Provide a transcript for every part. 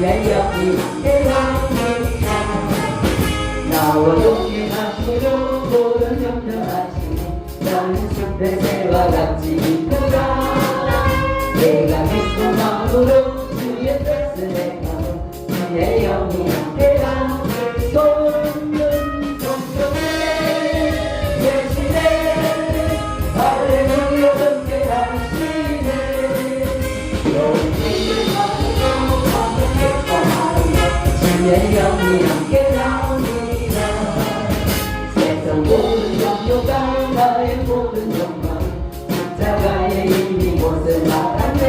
주의 영이 대왕이시여 나와 동행하시려 모든 염려하시니 나는 숲에새와 같이 있노라 내가 기쁜 마음으로 주의 뜻을 행하며 주의 영이 함께라 손은 성전에 계시네 할렐루야 함께하시네 용기를 받고 감격하여 주의 영이 함께하니라 세상 모든 염려가 나의 모든 욕망 십자가에 이미 못을 나갔네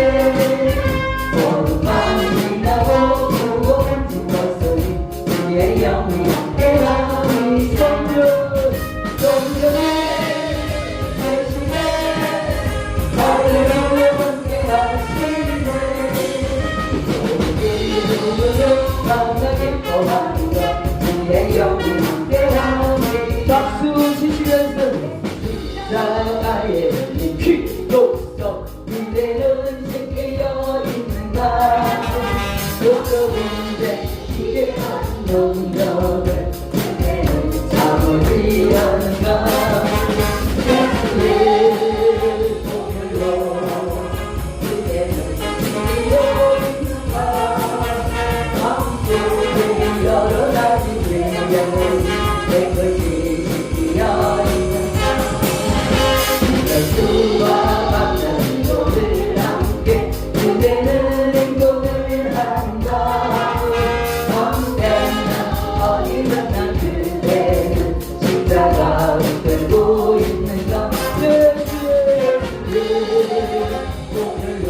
모든 마음이 나고 무거운 짐벗으니 주의 영이 함께하니 성전에 계시네 할렐루야 함께하시네 용기를 받고 기뻐하니라 주의 영이 함께하니 박수 치시면서 십자가에 피로써 이제는 지켜 있는가 두려운데 이게 감동력을 이제는 참으리 하는가 예수의 보혈로 이제는 지켜 있는가 마음속에 여러 가지 죄를 내 것이 지키려 예수와 만나는 것을 함께 그대는 행복을 한다 언제나 어디든 난 그대는 십자가를 들고 있는가 예수의 보혈로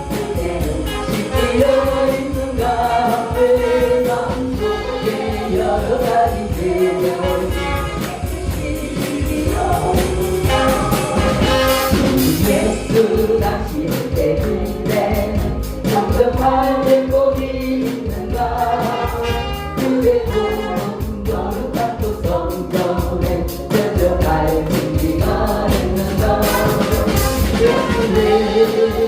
그대는 지키려 있는가 내 마음속에 여러 가지 죄를 예수 당신의 그대는 정정할 때 복이 있는가 그대 본 거룩한 또 성전에 들어갈 준비가 됐는가 예수의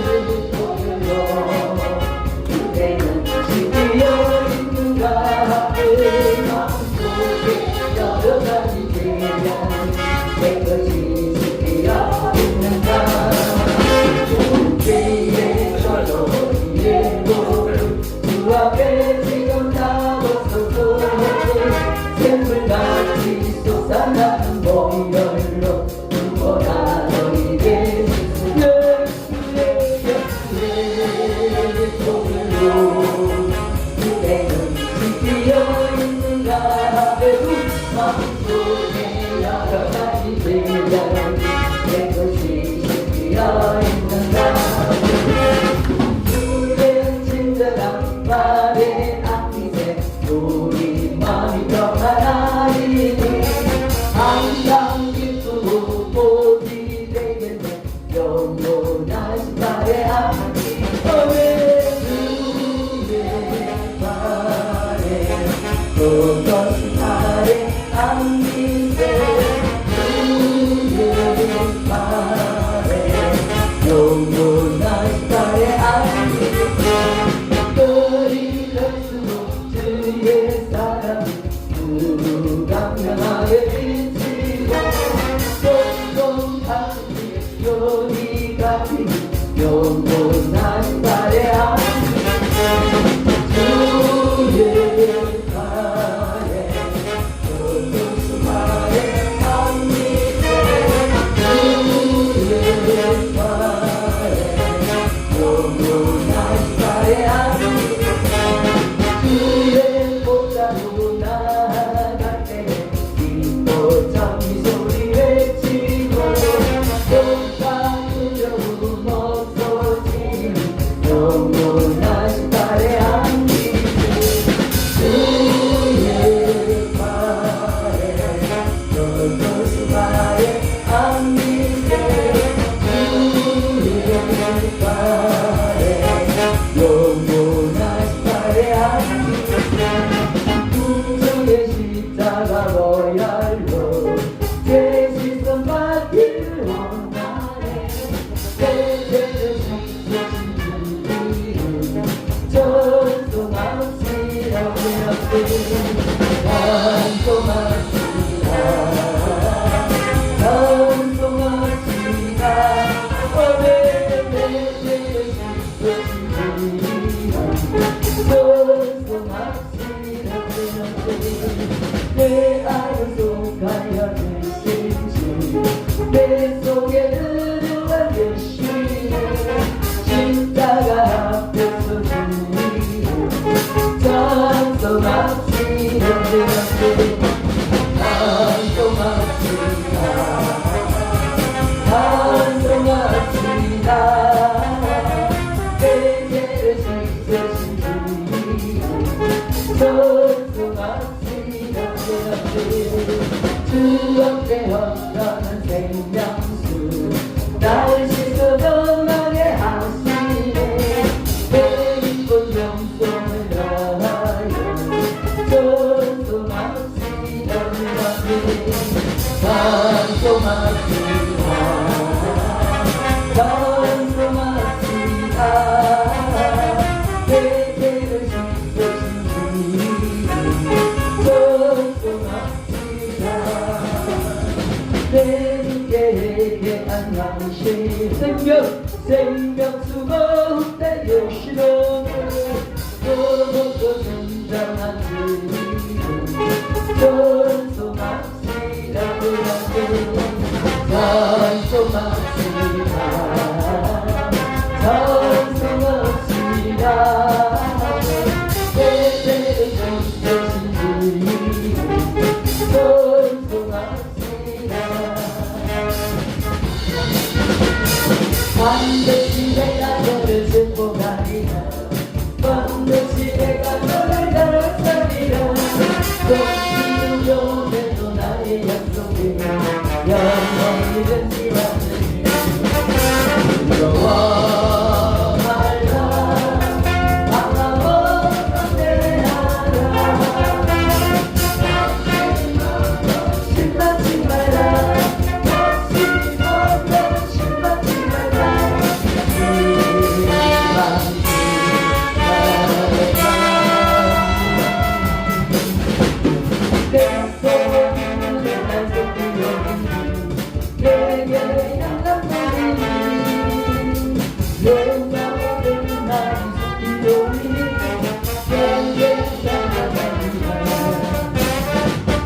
보혈로 그대는 지키려 있는가 그 마음속에 여러 가지 죄는 내 것이 지키려 있는가 죄의 절로 주 앞에 지금 나와서서 샘물같이 솟아나는 보혈로 누구나 너에게 예수의 보혈로 그대는 지키려 있는가 내 마음속에 여러 가지 죄를 내 것이 지키려 있는가 주의 친절한 말에 안기세 우리 마음이 평안하리니 항상 기쁘고 복이 되겠네 영원하신 말에 안기세 주의 말에 어떤 말에 안기세 주의 말에 영원하신 말에 안기세 별이 갈수록 주의 사랑이 무감명하게 비치고 똥똥하게 요리가 피니 영원하신 말에 안기세 주의 말에 어떤 말에 안기세 주의 말에 영원하신 말에 안기세 주의 보좌로 나아갈 때 기뻐 미소리 외치고 영광 두려움 없어지니 영원하신 말에 안기세 주의 말에 너도 말에 안기세 주의 말에 영원하신 말에 안기세 주의 십자가 보혈로 제 시선 받기를 원하네 내 죄를 씻으신 주님은 전 내 아는 속하여 드신지 내 속에 흐르는 결심에 십자가 앞에서 주님 찬송합시다 찬송합시다 내 죄를 씻으신 주님 찬송합시다 주 앞에 헌정한 생명수 나를 씻어 건강해 하시네 내 입은 영성을 다하여 찬송합시다 찬송합시다 찬송합시다 내 죄를 씻으신 주님 찬송합시다 내 눈에게 안녕하신 생명수가 헛되여시는 너무도 성장한 주님 찬송합시다 찬송합시다 찬송합시다 내 죄를 씻으신 주님 찬송합시다 반드시 내가 너를 축복하리라 반드시 내가 너를 다스리라 또 지금도 나의 약속이 영원히 변치 않으리라 두려워 말라 바라보던 내 나라 신나지 말라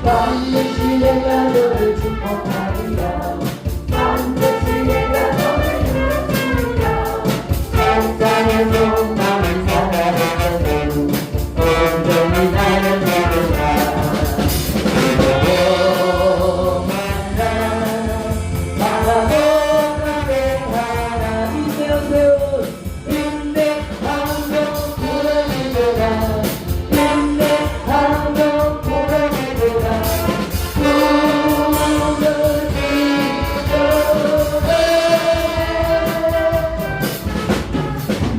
반드시 내가 너를 축복하리라 반드시 내가 너를 이루리라 세상에서 나를 사랑하는 온전히 나를 믿으라 바라보는 내 하나님 세우세요 인내하며 부르짖으라 인내하며 부르짖으라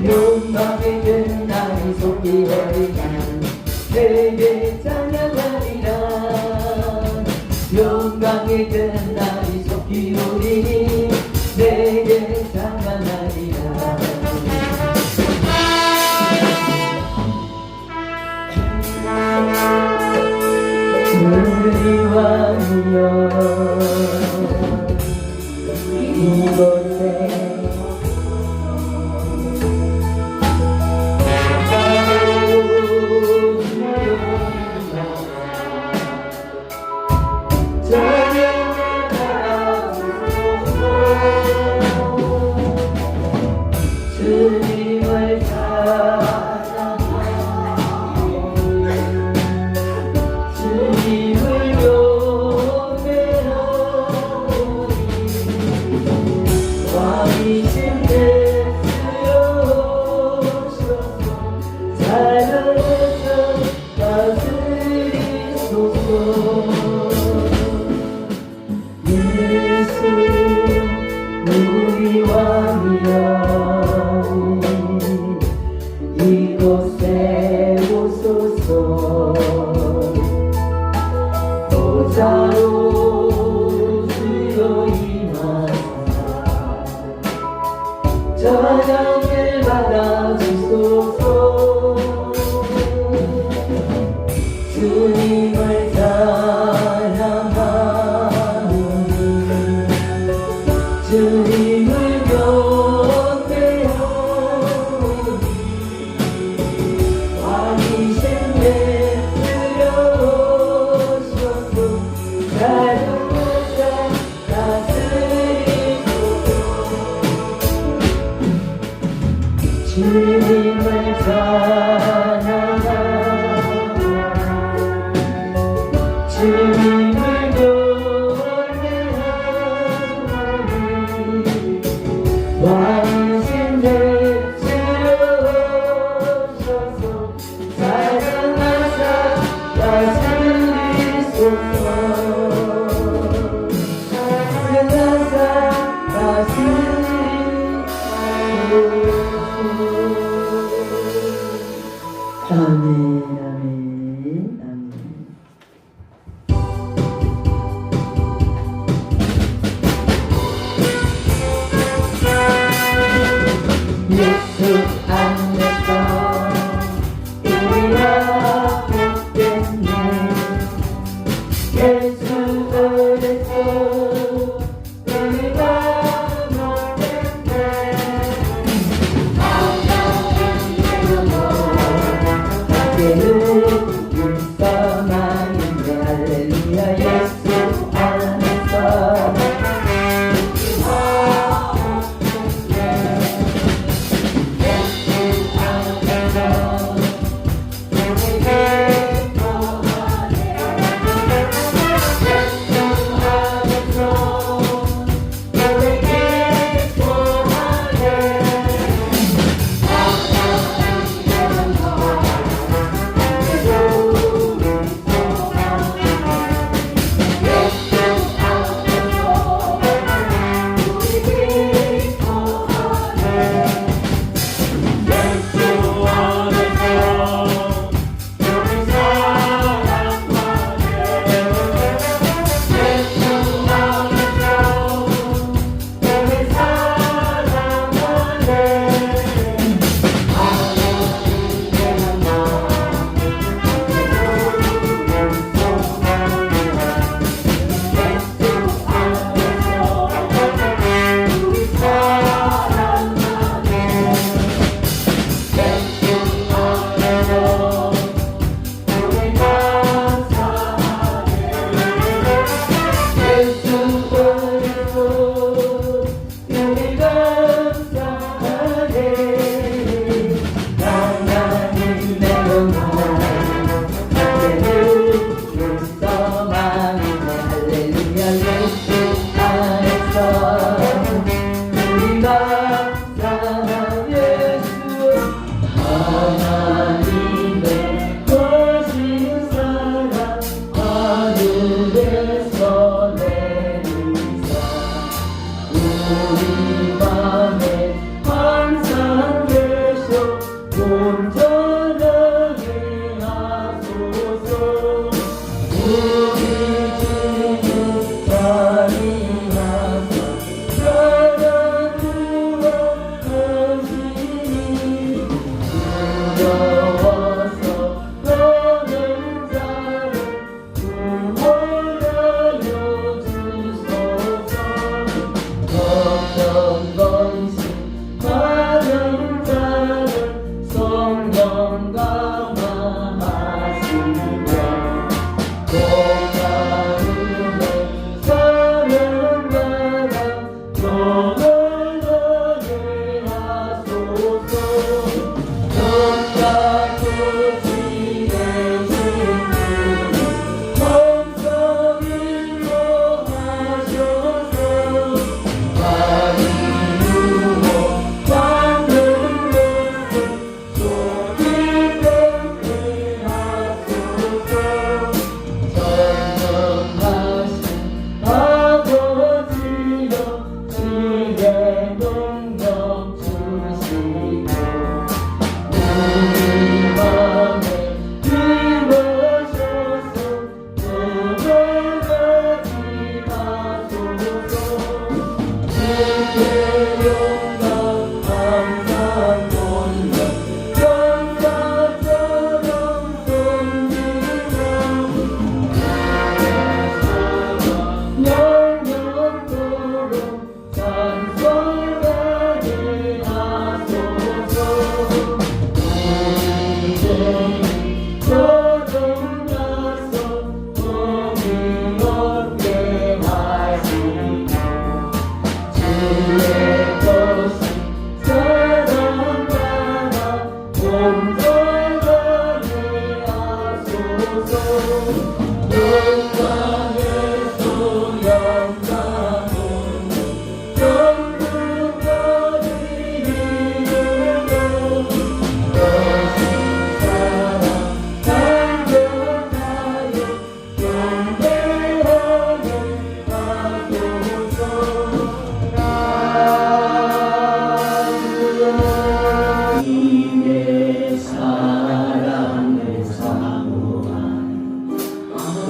영광의 그 나의 속이 어리니 내게 찬양하리라 영광의 그 나의 속이 어리니 내게 찬양하리라 주의 왕이여 이곳에 주님을 사랑하니 주님을 경배하니 왕이신 예수여 오셔서 자연에서 다스리소서 예수 우리 왕이여 이곳에 오소서 보좌로 주여 임하사 찬양을 받아주소서 다스리소서 세상 다스리소서. 아멘 아멘 아멘. 예수 안에서 우리가 복됐네. 예수 안에서 우리가 복됐네. 이제는 일서만인데 할렐루야. 예수 안에서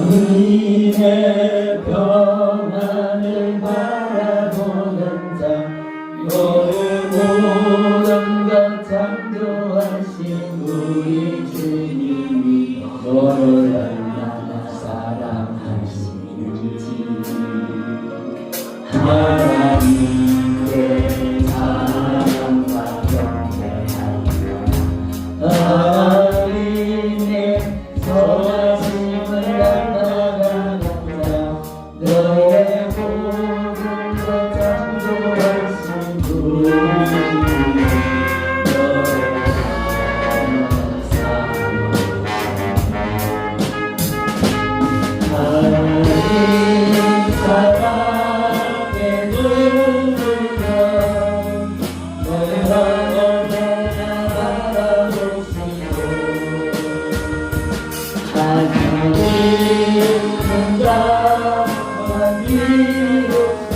주님의 평안을 바라보는 자 너의 모든 것 창조하신 우리 주님이 너를 얼마나 사랑하시는지 하나님의 사랑과 경배하며 하나님의 선하심을 나가는 자 너의 모든 것 창조하신 우리 하나님 사랑의 눈으로 너의 마음을 바라보시고 하나님 공감한 이로써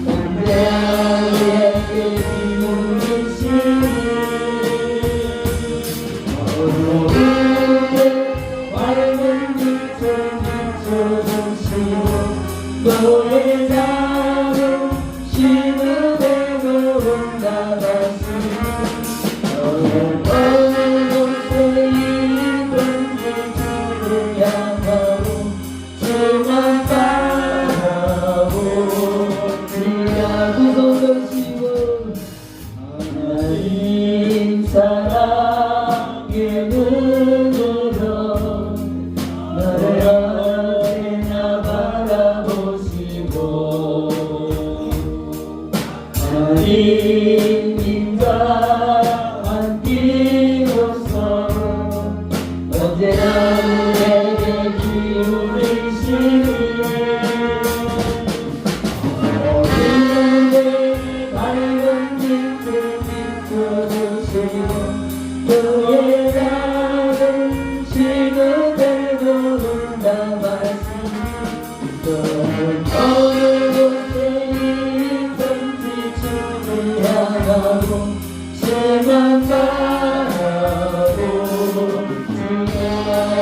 언제에게 비우시니 어두운데 밝은 빛을 비춰주시고 너의 자로 시무되고 온다하시니 너는 어느 곳에 있든지 주를 향하고 주만 바라보 주야 구속하시고 하나님 사랑의 눈으로 나를 언제나 바라보시고 하나님과 함께로서 언제나 우리에게 기울이시니 어두운데 밝은 빛을 비춰주시고 그의 나를 시그되고 온다하시니 너는 어느 곳에 있든지 주를 향하고 주만 바라보 주여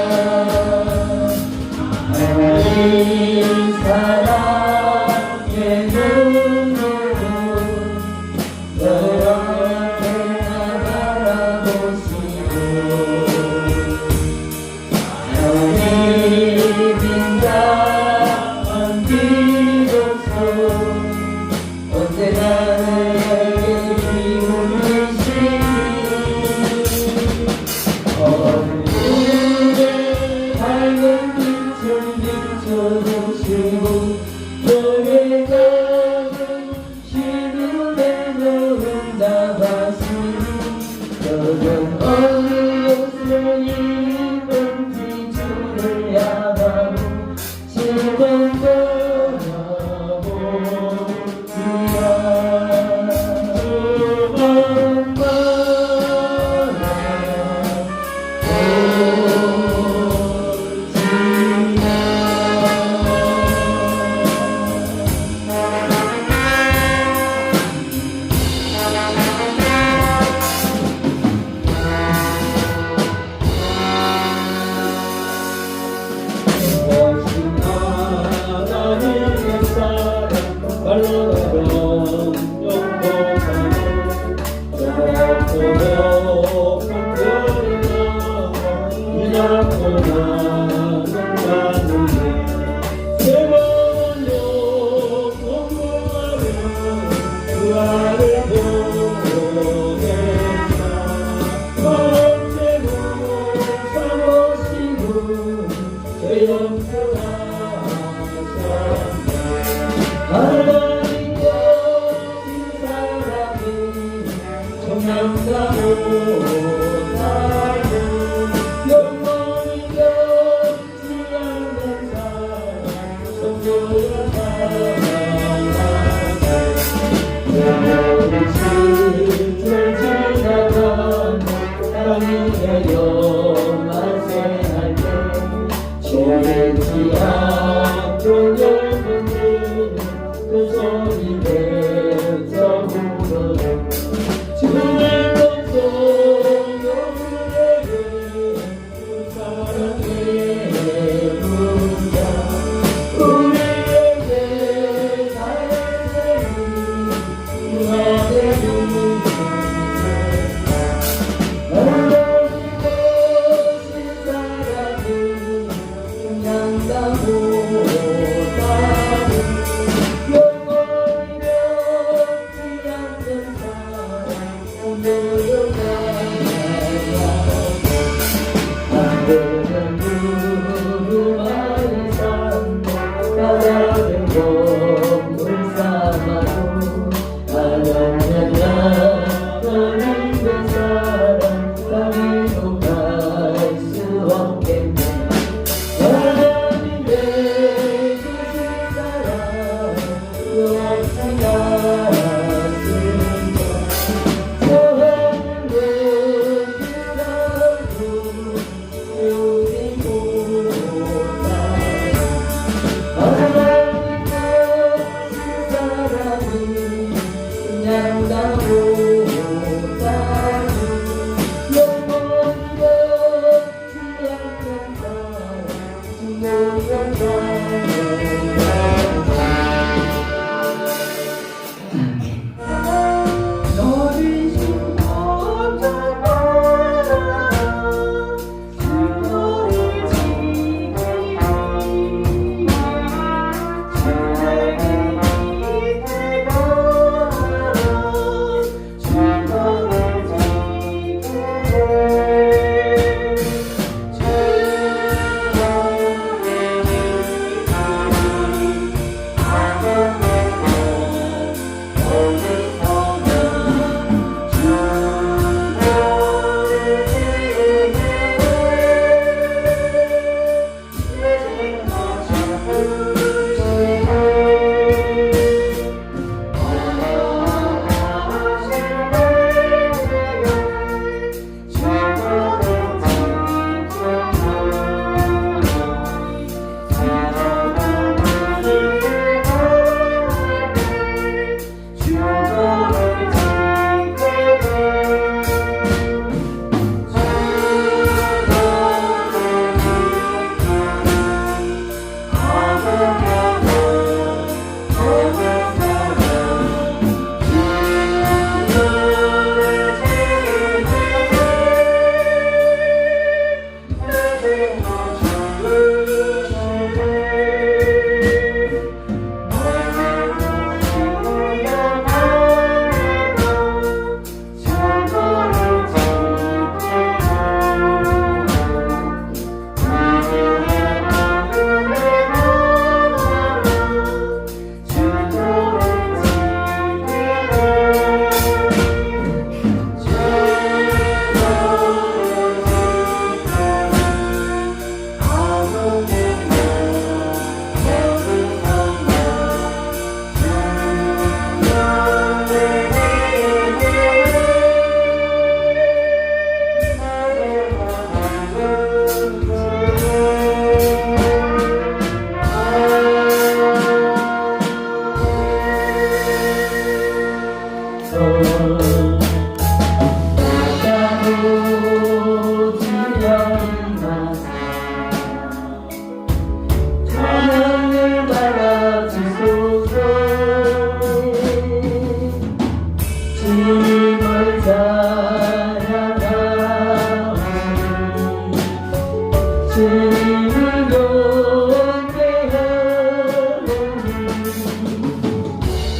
주님을 경배하오니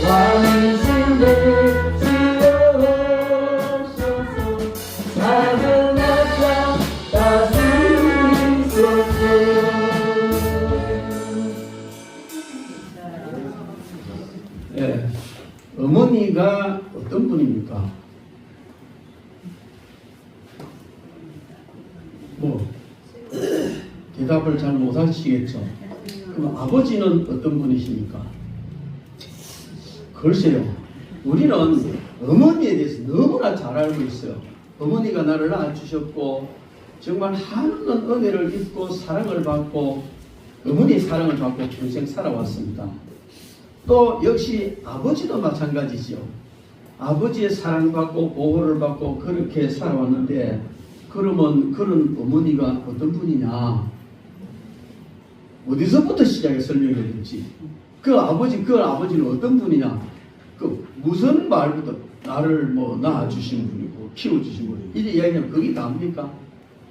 왕이신 되시옵소서 작은 나사 다스리소서. 예, 어머니가 어떤 분입니까? 뭐 대답을 잘 못하시겠죠. 그럼 아버지는 어떤 분이십니까? 글쎄요, 우리는 어머니에 대해서 너무나 잘 알고 있어요. 어머니가 나를 낳아주셨고 정말 한없는 은혜를 입고 사랑을 받고 어머니의 사랑을 받고 평생 살아왔습니다. 또 역시 아버지도 마찬가지죠. 아버지의 사랑받고 보호를 받고 그렇게 살아왔는데, 그러면 그런 어머니가 어떤 분이냐? 어디서부터 시작해 설명해야 될지. 그 아버지는 어떤 분이냐? 그 무슨 말부터 나를 뭐 낳아주신 분이고 키워주신 분이고 이래 이야기하면 그게 답니까?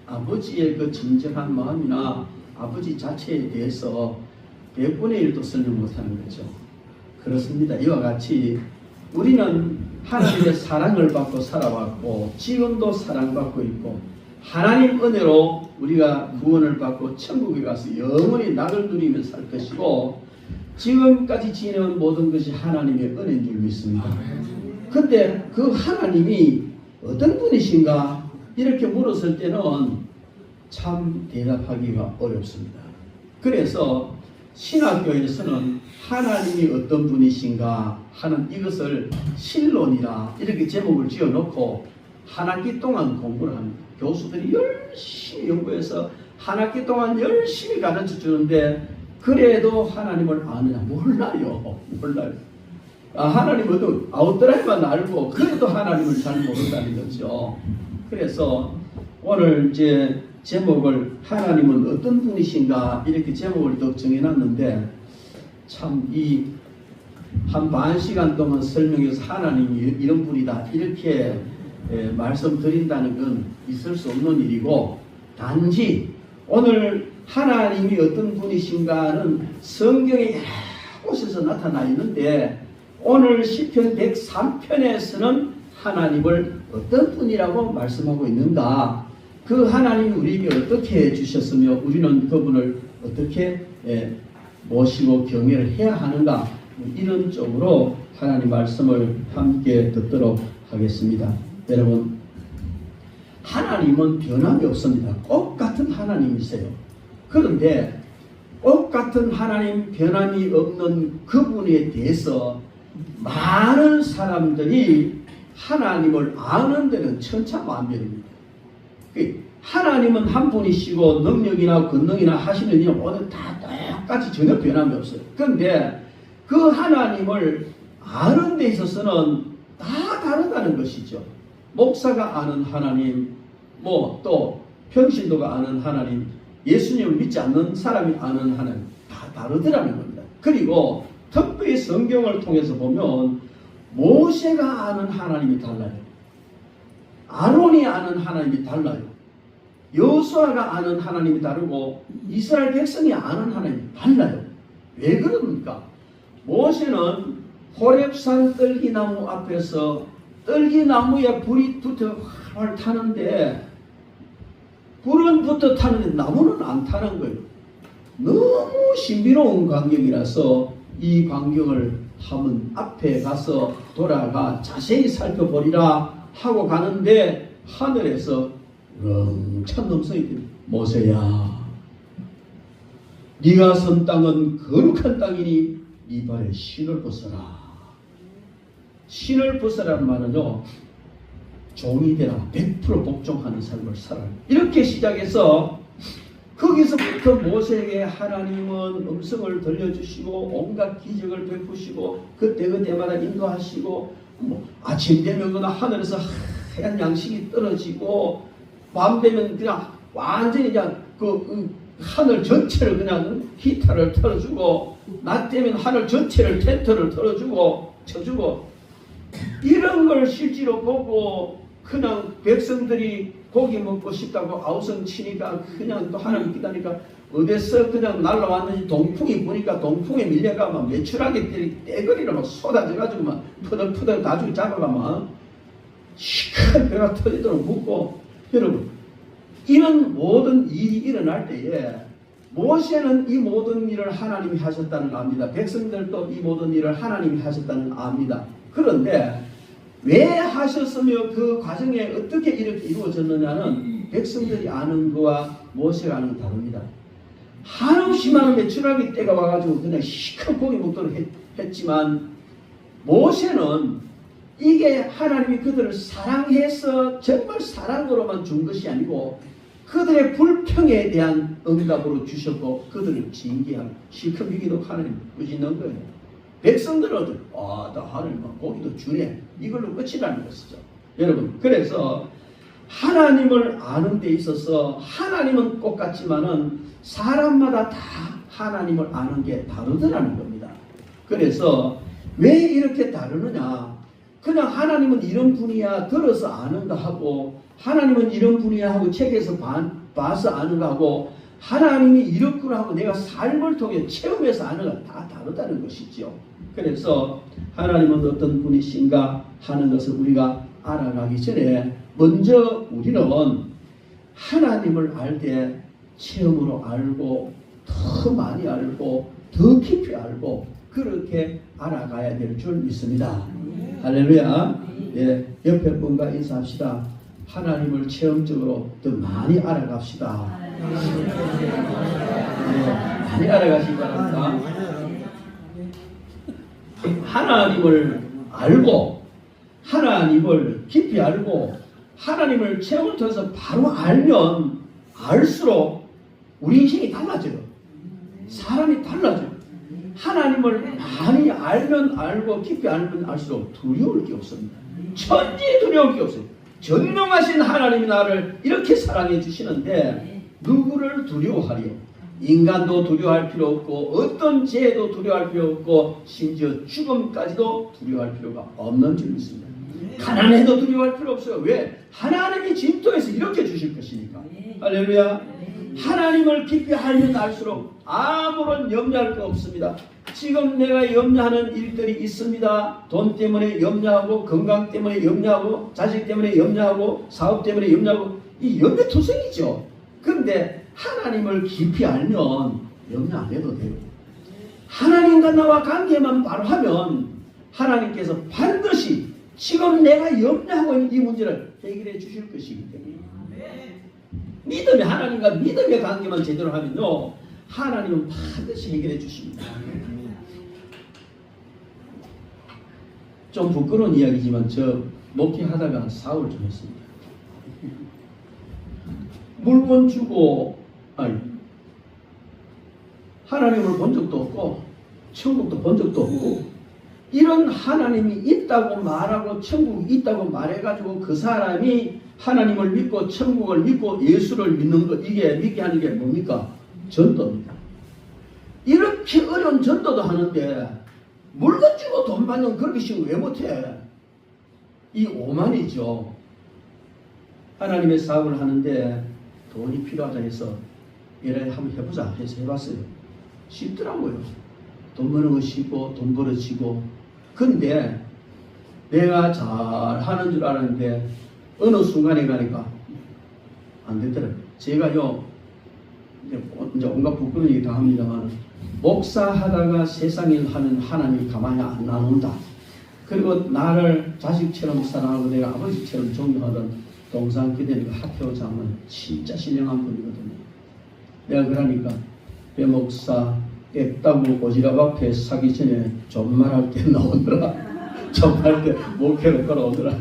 아버지의 그 진정한 마음이나 아버지 자체에 대해서 100분의 1도 설명 못하는 거죠. 그렇습니다. 이와 같이 우리는 하나님의 사랑을 받고 살아왔고 지금도 사랑받고 있고 하나님 은혜로 우리가 구원을 받고 천국에 가서 영원히 낙을 누리며 살 것이고 지금까지 지내온 모든 것이 하나님의 은혜인 줄 믿습니다. 근데 그 하나님이 어떤 분이신가 이렇게 물었을 때는 참 대답하기가 어렵습니다. 그래서 신학교에서는 하나님이 어떤 분이신가 하는 이것을 신론이라 이렇게 제목을 지어놓고 한 학기 동안 공부를 합니다. 교수들이 열심히 연구해서 한 학기 동안 열심히 가르쳐 주는데 그래도 하나님을 아느냐? 몰라요. 하나님은 아웃라인만 알고 그래도 하나님을 잘 모른다는 거죠. 그래서 오늘 이제 제목을 하나님은 어떤 분이신가 이렇게 제목을 또 정해놨는데 참 이 한 반 시간 동안 설명해서 하나님이 이런 분이다 이렇게 말씀드린다는 건 있을 수 없는 일이고, 단지 오늘 하나님이 어떤 분이신가는 성경에 여러 곳에서 나타나 있는데 오늘 시편 103편에서는 하나님을 어떤 분이라고 말씀하고 있는가, 그 하나님이 우리에게 어떻게 해주셨으며 우리는 그분을 어떻게 모시고 경외를 해야 하는가, 이런 쪽으로 하나님 말씀을 함께 듣도록 하겠습니다. 여러분, 하나님은 변함이 없습니다. 똑같은 하나님이세요. 그런데 똑같은 하나님, 변함이 없는 그분에 대해서 많은 사람들이 하나님을 아는 데는 천차만별입니다. 하나님은 한 분이시고 능력이나 권능이나 하시는 일은 오늘 다 똑같이 전혀 변함이 없어요. 그런데 그 하나님을 아는 데 있어서는 다 다르다는 것이죠. 목사가 아는 하나님, 뭐 또 평신도가 아는 하나님, 예수님을 믿지 않는 사람이 아는 하나님, 다 다르더라는 겁니다. 그리고 특별히 성경을 통해서 보면 모세가 아는 하나님이 달라요. 아론이 아는 하나님이 달라요. 여호수아가 아는 하나님이 다르고 이스라엘 백성이 아는 하나님이 달라요. 왜 그럽니까? 모세는 호렙산 떨기나무 앞에서 떨기나무에 불이 붙어 활활 타는데 불은 붙어 타는데 나무는 안 타는 거예요. 너무 신비로운 광경이라서 이 광경을 한번 앞에 가서 돌아가 자세히 살펴보리라 하고 가는데 하늘에서 렁찬 음성이 들립니다. 모세야, 네가 선 땅은 거룩한 땅이니 네 발에 신을 벗어라. 신을 벗어라는 말은요, 종이 되라, 100% 복종하는 삶을 살아라, 이렇게 시작해서 거기서부터 모세에게 하나님은 음성을 들려주시고 온갖 기적을 베푸시고 그때마다 인도하시고, 뭐 아침 되면 그냥 하늘에서 하얀 양식이 떨어지고 밤 되면 그냥 완전히 그냥 그 하늘 전체를 그냥 기타를 틀어주고 낮 되면 하늘 전체를 텐트를 틀어주고 쳐주고, 이런 걸 실제로 보고 그냥 백성들이 고기 먹고 싶다고 아우성 치니까 그냥 또 하나님 기다니까 어디서 그냥 날라왔는지 동풍이 부니까 동풍에 밀려가 막 매출하게 떼거리로 막 쏟아져가지고 막 푸덕푸덕 가지고 잡아가면 시큰 배가 터지도록 묻고 여러분 이런 모든 일이 일어날 때에 모세는 이 모든 일을 하나님이 하셨다는 걸 압니다. 백성들도 이 모든 일을 하나님이 하셨다는 걸 압니다. 그런데 왜 하셨으며 그 과정에 어떻게 이렇게 이루어졌느냐는 백성들이 아는 거와 모세가 아는 거 다릅니다. 한없이 많은 매출하기 때가 와가지고 그냥 시큰 고기 먹도록 했지만 모세는 이게 하나님이 그들을 사랑해서 정말 사랑으로만 준 것이 아니고 그들의 불평에 대한 응답으로 주셨고 그들을 징계하고 실컷 미기도 하나님 꾸짖는 거예요. 백성들은 나 하나님 고기도 주네 이걸로 끝이라는 것이죠. 여러분 그래서 하나님을 아는 데 있어서 하나님은 똑같지만은 사람마다 다 하나님을 아는 게 다르더라는 겁니다. 그래서 왜 이렇게 다르느냐 그냥 하나님은 이런 분이야 들어서 아는가 하고 하나님은 이런 분이야 하고 책에서 봐서 아는가 하고 하나님이 이렇구나 하고 내가 삶을 통해 체험해서 아는 건 다 다르다는 것이죠. 그래서 하나님은 어떤 분이신가 하는 것을 우리가 알아가기 전에 먼저 우리는 하나님을 알 때 체험으로 알고 더 많이 알고 더 깊이 알고 그렇게 알아가야 될 줄 믿습니다. 할렐루야. 예, 옆에 분과 인사합시다. 하나님을 체험적으로 더 많이 알아갑시다. 예, 많이 알아가시기 바랍니다. 하나님을 알고 하나님을 깊이 알고 하나님을 체험을 통해서 바로 알면 알수록 우리 인생이 달라져요. 사람이 달라져요. 하나님을 많이 알면 알고 깊이 알면 알수록 두려울 게 없습니다. 천지 두려울 게 없어요. 전능하신 하나님이 나를 이렇게 사랑해 주시는데 누구를 두려워하리요? 인간도 두려워할 필요 없고 어떤 죄도 두려워할 필요 없고 심지어 죽음까지도 두려워할 필요가 없는 줄 믿습니다. 가난해도 두려워할 필요 없어요. 왜? 하나님이 진토에서 이렇게 주실 것이니까. 할렐루야. 하나님을 깊이 알면 알수록 아무런 염려할 거 없습니다. 지금 내가 염려하는 일들이 있습니다. 돈 때문에 염려하고 건강 때문에 염려하고 자식 때문에 염려하고 사업 때문에 염려하고 이 염려투성이죠. 그런데 하나님을 깊이 알면 염려 안 해도 돼요. 하나님과 나와 관계만 바로 하면 하나님께서 반드시 지금 내가 염려하고 있는 이 문제를 해결해 주실 것이기 때문에 믿음의 하나님과 믿음의 관계만 제대로 하면요 하나님은 반드시 해결해 주십니다. 좀 부끄러운 이야기지만 저 목회하다가 사고를 좀 했습니다. 물건 주고 하나님을 본 적도 없고 천국도 본 적도 없고 이런 하나님이 있다고 말하고 천국이 있다고 말해가지고 그 사람이 하나님을 믿고 천국을 믿고 예수를 믿는 것 이게 믿게 하는 게 뭡니까? 전도입니다. 이렇게 어려운 전도도 하는데 물건 주고 돈 받는 그렇게 쉬운 왜 못해? 이 오만이죠. 하나님의 사업을 하는데 돈이 필요하다 해서 이래 한번 해보자 해서 해봤어요. 쉽더라고요. 돈 버는 거 쉽고 돈 벌어지고 근데 내가 잘 하는 줄 알았는데 어느 순간에 가니까 안 되더라고요. 제가요 이제 온갖 부끄러운 얘기 다 합니다만 목사하다가 세상 일 하면 하나님이 가만히 안 나눈다. 그리고 나를 자식처럼 사랑하고 내가 아버지처럼 존경하던 동상기대니까 학교 장은 진짜 신령한 분이거든요. 내가 그러니까 배 목사 앱다구 오지랖 앞에 사기 전에 존말할 때 나오더라. 존말할 때 목회로 걸어오더라.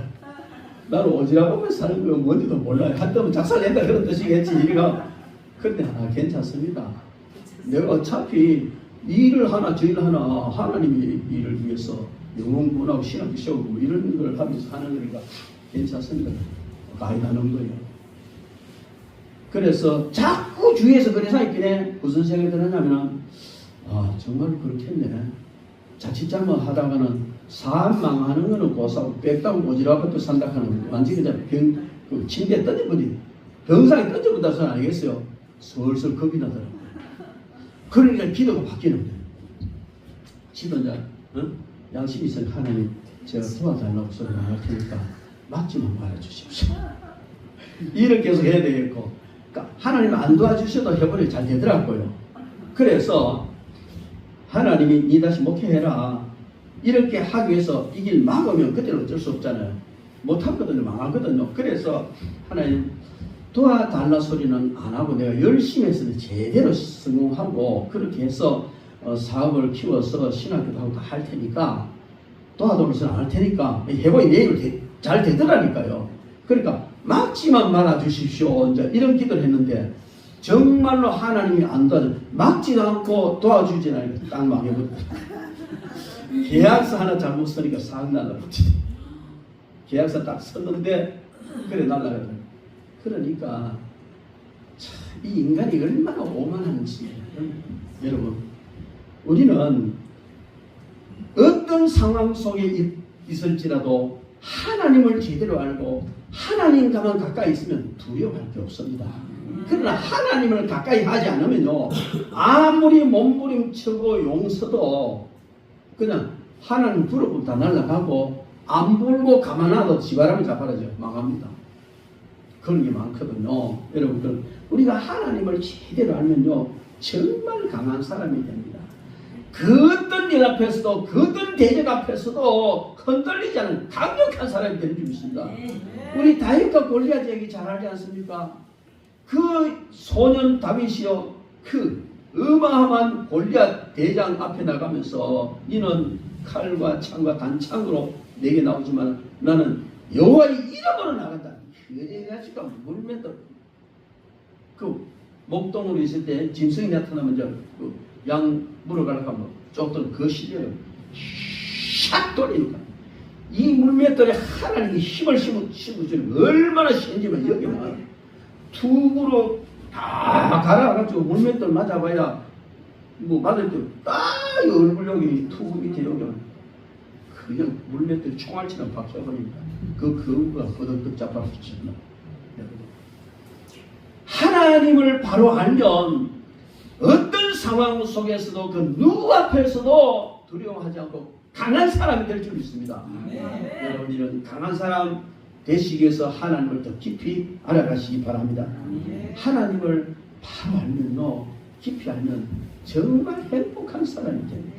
나는 오지랖 앞에 사는 거 뭔지도 몰라요. 한때는 작살낸다 그런 뜻이겠지. 이리가. 근데 괜찮습니다. 내가 어차피 일을 하나 저 일을 하나 하나님의 일을 위해서 영혼구원하고 신앙 세우고 이런 걸 하면서 하는 거니까 괜찮습니다. 많이 하는 거예요. 그래서 자꾸 주위에서 그런 생각이 드네. 무슨 생각이 드느냐면 정말 그렇겠네. 자칫 잘못하다가는 사업 망하는 거는 고사하고 빽다고 오지랖 것도 산다 하는 완전히 그 침대에 던져버리 병상에 던져본다 소리 아니겠어요? 슬슬 겁이 나더라고요. 그러니까 기도가 바뀌는 거예요. 지도자 양심이 있으면 하나님 제가 도와달라고 소리 나갈 테니까 막지만 말아주십시오. 일을 계속 해야 되겠고, 그러니까 하나님 안 도와주셔도 해보니 잘 되더라고요. 그래서 하나님이 니 다시 목회해라 이렇게 하기 위해서 이 길 막으면 그때는 어쩔 수 없잖아요. 못하거든요. 망하거든요. 그래서 하나님 도와달라 소리는 안 하고 내가 열심히 해서 제대로 성공하고 그렇게 해서 사업을 키워서 신학교도 하고 다 할 테니까 도와달라서는 안 할 테니까 해보니 내일 잘 되더라니까요. 그러니까 막지만 말아주십시오. 이제 이런 기도를 했는데 정말로 하나님이 안 도와줘. 막지도 않고 도와주지 않으니까 딱 망해버렸다. 계약서 하나 잘못 쓰니까 싹 날라버리지. 계약서 딱 썼는데 그래 날라가더라고요. 그러니까 참, 이 인간이 얼마나 오만한지. 여러분 우리는 어떤 상황 속에 있을지라도 하나님을 제대로 알고 하나님과만 가까이 있으면 두려워할 게 없습니다. 그러나 하나님을 가까이 하지 않으면요 아무리 몸부림치고 용서도 그냥 하나님 부르고 다 날아가고 안 불고 가만하도 지바람을 잡아라죠. 망합니다. 그런 게 많거든요. 여러분들 우리가 하나님을 제대로 알면요 정말 강한 사람이 됩니다. 그 어떤 일 앞에서도 그 어떤 대적 앞에서도 흔들리지 않은 강력한 사람이 되는 줄 믿습니다. 우리 다윗과 골리앗 얘기 잘 알지 않습니까? 그 소년 다윗이요 그 어마어마한 골리앗 대장 앞에 나가면서 이는 칼과 창과 단창으로 내게 나오지만 나는 여호와의 이름으로 나간다. 그래가지고 물면도 그 목동으로 있을 때 짐승이 나타나면 이제 그 양 물어가려고 하면 쪽들 그 시대에 샥 돌리니까 이 물맷돌에 하나님이 힘을 심어주는 얼마나 신지만 여기만 툭으로 다 갈아가지고 물맷돌 맞아봐야 뭐 맞을 때딱 얼굴 여기 툭 밑에 여기 그냥 물맷돌 총알처럼 박혀버립니다. 그 근거가 거덕덕 잡아붙입니다. 하나님을 바로 알면 어떤 상황 속에서도 그 누구 앞에서도 두려워하지 않고 강한 사람이 될 줄 믿습니다. 여러분 이런 강한 사람 되시기 위해서 하나님을 더 깊이 알아가시기 바랍니다. 하나님을 바로 알면요 깊이 알면 정말 행복한 사람이 됩니다.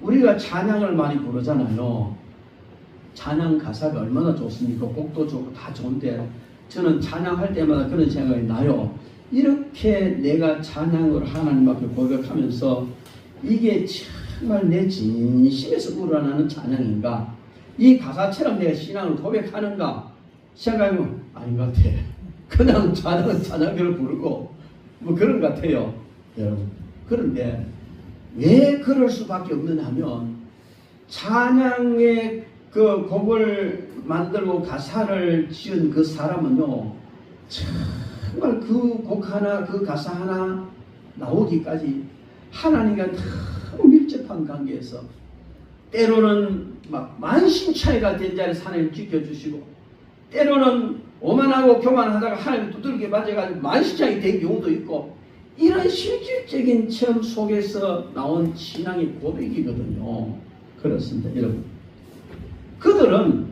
우리가 찬양을 많이 부르잖아요. 찬양 가사가 얼마나 좋습니까? 곡도 좋고 다 좋은데 저는 찬양할 때마다 그런 생각이 나요. 이렇게 내가 찬양을 하나님 앞에 고백하면서 이게 정말 내 진심에서 우러나는 찬양인가? 이 가사처럼 내가 신앙을 고백하는가? 생각해보면 아닌 것 같아. 그냥 찬양은 찬양대로 부르고 뭐 그런 것 같아요. 여러분. 그런데 왜 그럴 수밖에 없느냐 하면 찬양의 그 곡을 만들고 가사를 지은 그 사람은요 정말 그 곡 하나 그 가사 하나 나오기까지 하나님과 너무 밀접한 관계에서 때로는 막 만신차이가 된 자리에서 하나님 지켜주시고 때로는 오만하고 교만하다가 하나님 두들겨 맞아가지고 만신차이 된 경우도 있고 이런 실질적인 체험 속에서 나온 신앙의 고백이거든요. 그렇습니다. 여러분 그들은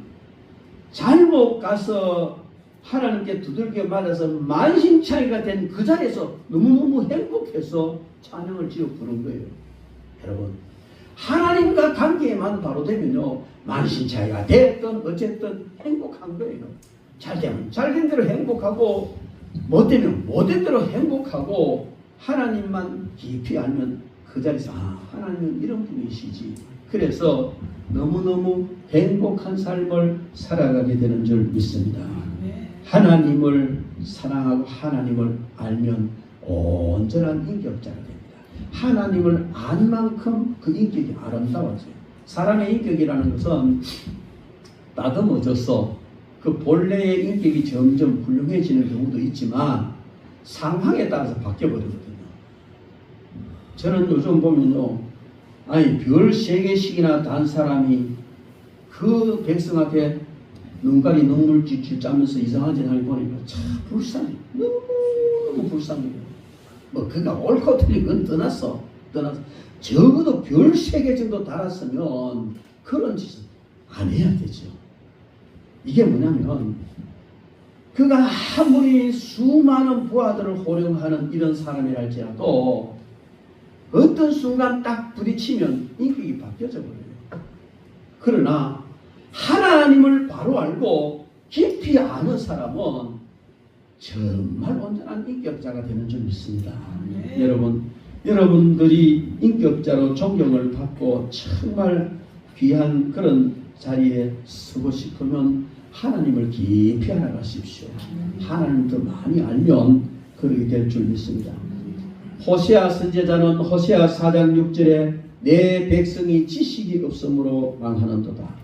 잘못 가서 하나님께 두들겨 맞아서 만신차이가 된 그 자리에서 너무너무 행복해서 찬양을 지어 부른 거예요. 여러분 하나님과 관계에만 바로 되면요 만신차이가 됐든 어쨌든 행복한 거예요. 잘 되면 잘된 대로 행복하고 못되면 못된 대로 행복하고 하나님만 깊이 알면 그 자리에서 하나님은 이런 분이시지. 그래서 너무너무 행복한 삶을 살아가게 되는 줄 믿습니다. 하나님을 사랑하고 하나님을 알면 온전한 인격자가 됩니다. 하나님을 안 만큼 그 인격이 아름다워져요. 사람의 인격이라는 것은 나듬어져서 그 본래의 인격이 점점 훌륭해지는 경우도 있지만 상황에 따라서 바뀌어버리거든요. 저는 요즘 보면요 아니 별 3개씩이나 단 사람이 그 백성 앞에 눈깔이 눈물 찔찔 짜면서 이상한 짓 하는 거 보니까 참 불쌍해. 너무 불쌍해. 뭐 그가 옳고 틀린 건 떠났어. 적어도 별 3개 정도 달았으면 그런 짓은 안 해야 되죠. 이게 뭐냐면 그가 아무리 수많은 부하들을 호령하는 이런 사람이랄지라도 어떤 순간 딱 부딪히면 인격이 바뀌어져 버려요. 그러나 하나님을 바로 알고 깊이 아는 사람은 정말 온전한 인격자가 되는 줄 믿습니다. 여러분들이 인격자로 존경을 받고 정말 귀한 그런 자리에 서고 싶으면 하나님을 깊이 알아가십시오. 하나님을 더 많이 알면 그렇게 될 줄 믿습니다. 호세아 선지자는 호세아 4장 6절에 내 백성이 지식이 없으므로 망하는도다.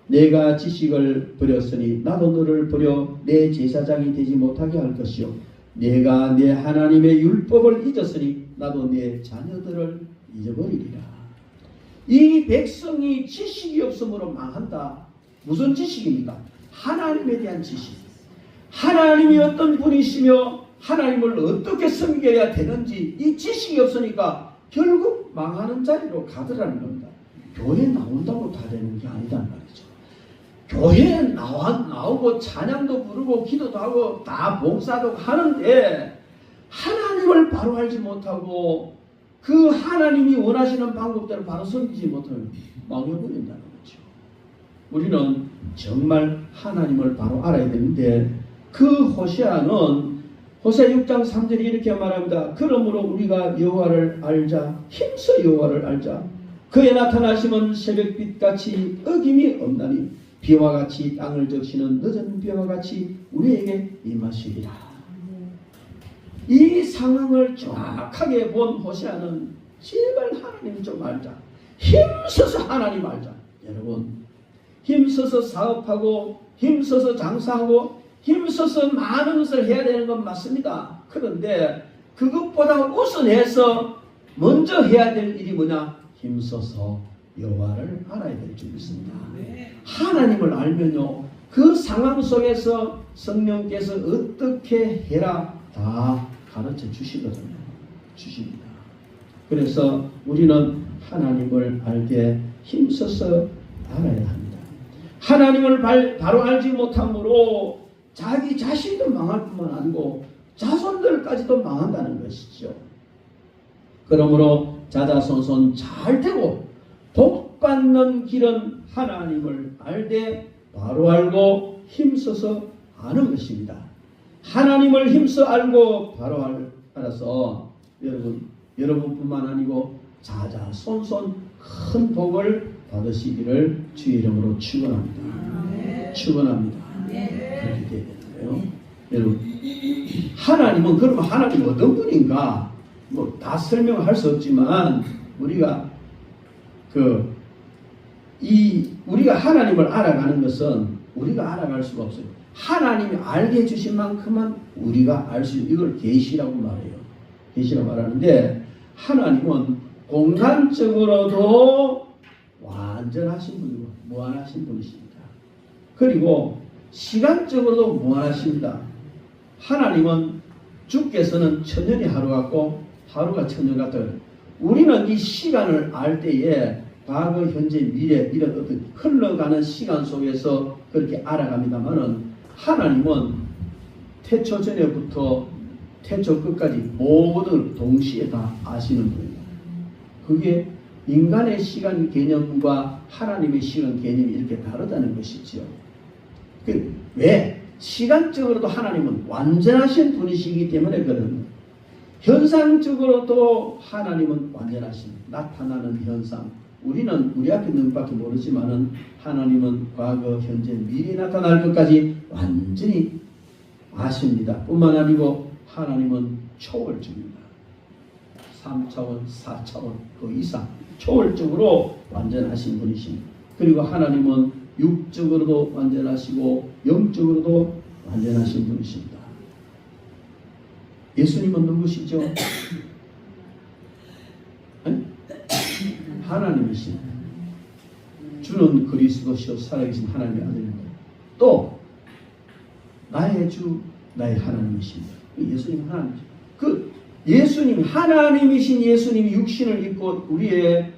내가 지식을 버렸으니 나도 너를 버려 내 제사장이 되지 못하게 할 것이요 내가 내 하나님의 율법을 잊었으니 나도 내 자녀들을 잊어버리리라. 이 백성이 지식이 없으므로 망한다. 무슨 지식입니까? 하나님에 대한 지식. 하나님이 어떤 분이시며 하나님을 어떻게 섬겨야 되는지 이 지식이 없으니까 결국 망하는 자리로 가더라는 겁니다. 교회 나온다고 다 되는 게 아니단 말이죠. 교회에 나오고 찬양도 부르고 기도도 하고 다 봉사도 하는데 하나님을 바로 알지 못하고 그 하나님이 원하시는 방법대로 바로 섬기지 못하면 망해버린다는 거죠. 우리는 정말 하나님을 바로 알아야 되는데 그 호세아는 호세아 6장 3절에 이렇게 말합니다. 그러므로 우리가 여호와를 알자. 힘써 여호와를 알자. 그의 나타나심은 새벽빛같이 어김이 없나니 비와 같이 땅을 적시는 늦은 비와 같이 우리에게 임하시리라. 이 상황을 정확하게 본 호세아는 제발 하나님 좀 알자. 힘써서 하나님 알자. 여러분 힘써서 사업하고 힘써서 장사하고 힘써서 많은 것을 해야 되는 건 맞습니다. 그런데 그것보다 우선해서 먼저 해야 될 일이 뭐냐? 힘써서 여호와를 알아야 될 줄 믿습니다. 하나님을 알면요 그 상황 속에서 성령께서 어떻게 해라 다 가르쳐 주시거든요. 주십니다. 그래서 우리는 하나님을 알게 힘써서 알아야 합니다. 하나님을 바로 알지 못함으로 자기 자신도 망할 뿐만 아니고 자손들까지도 망한다는 것이죠. 그러므로 자자손손 잘 되고 복받는 길은 하나님을 알되 바로 알고 힘써서 아는 것입니다. 하나님을 힘써 알고 바로 알아서 여러분뿐만 아니고 자자손손 큰 복을 받으시기를 주의 이름으로 축원합니다. 축원합니다. 그렇게 되야 되는데요. 여러분 하나님은 그러면 하나님 어떤 분인가 뭐 다 설명할 수 없지만 우리가 우리가 하나님을 알아가는 것은 우리가 알아갈 수가 없어요. 하나님이 알게 해주신 만큼만 우리가 알 수 있는 이걸 계시라고 말해요. 계시라고 말하는데 하나님은 공간적으로도 완전하신 분이고 무한하신 분이십니다. 그리고 시간적으로도 무한하십니다. 하나님은 주께서는 천년이 하루 같고 하루가 천년 같아요. 우리는 이 시간을 알 때에 과거, 현재, 미래 이런 어떤 흘러가는 시간 속에서 그렇게 알아갑니다만은 하나님은 태초 전에부터 태초 끝까지 모든 동시에 다 아시는 분입니다. 그게 인간의 시간 개념과 하나님의 시간 개념이 이렇게 다르다는 것이지요. 왜? 시간적으로도 하나님은 완전하신 분이시기 때문에 그런 현상적으로도 하나님은 완전하신 나타나는 현상. 우리는 우리 앞에 있는 것밖에 모르지만은 하나님은 과거, 현재, 미래에 나타날 것까지 완전히 아십니다. 뿐만 아니고 하나님은 초월적입니다. 3차원, 4차원 그 이상 초월적으로 완전하신 분이십니다. 그리고 하나님은 육적으로도 완전하시고 영적으로도 완전하신 분이십니다. 예수님은 누구시죠? 하나님이십니다. 주는 그리스도시요 살아계신 하나님의 아들입니다. 또 나의 주 나의 하나님이십니다. 예수님 하나님이죠. 그 예수님 하나님이신 예수님이 육신을 입고 우리의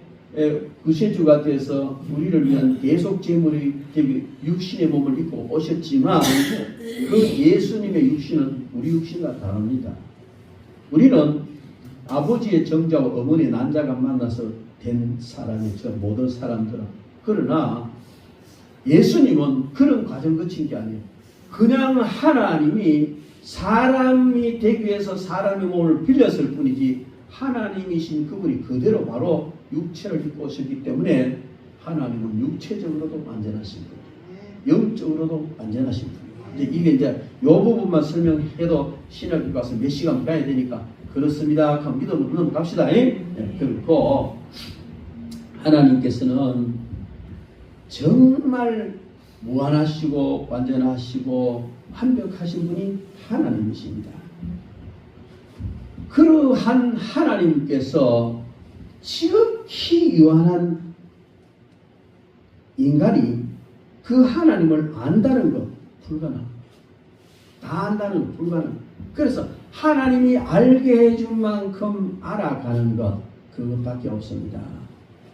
구세주가 돼서 우리를 위한 대속 제물이 되기 육신의 몸을 입고 오셨지만 그 예수님의 육신은 우리 육신과 다릅니다. 우리는 아버지의 정자와 어머니의 난자가 만나서 된 사람이죠. 모든 사람들은. 그러나 예수님은 그런 과정 거친 게 아니에요. 그냥 하나님이 사람이 되기 위해서 사람의 몸을 빌렸을 뿐이지 하나님이신 그분이 그대로 바로 육체를 입고 오셨기 때문에 하나님은 육체적으로도 완전하신 분, 영적으로도 완전하신 분. 이제 이게 이 부분만 설명해도 신학교 가서 몇 시간 가야 되니까 그렇습니다. 그럼 믿음으로 넘어갑시다. 그렇고 하나님께서는 정말 무한하시고 완전하시고 완벽하신 분이 하나님이십니다. 그러한 하나님께서 지극히 유한한 인간이 그 하나님을 안다는 것 불가능. 다 안다는 것 불가능. 그래서 하나님이 알게 해준 만큼 알아가는 것 그것밖에 없습니다.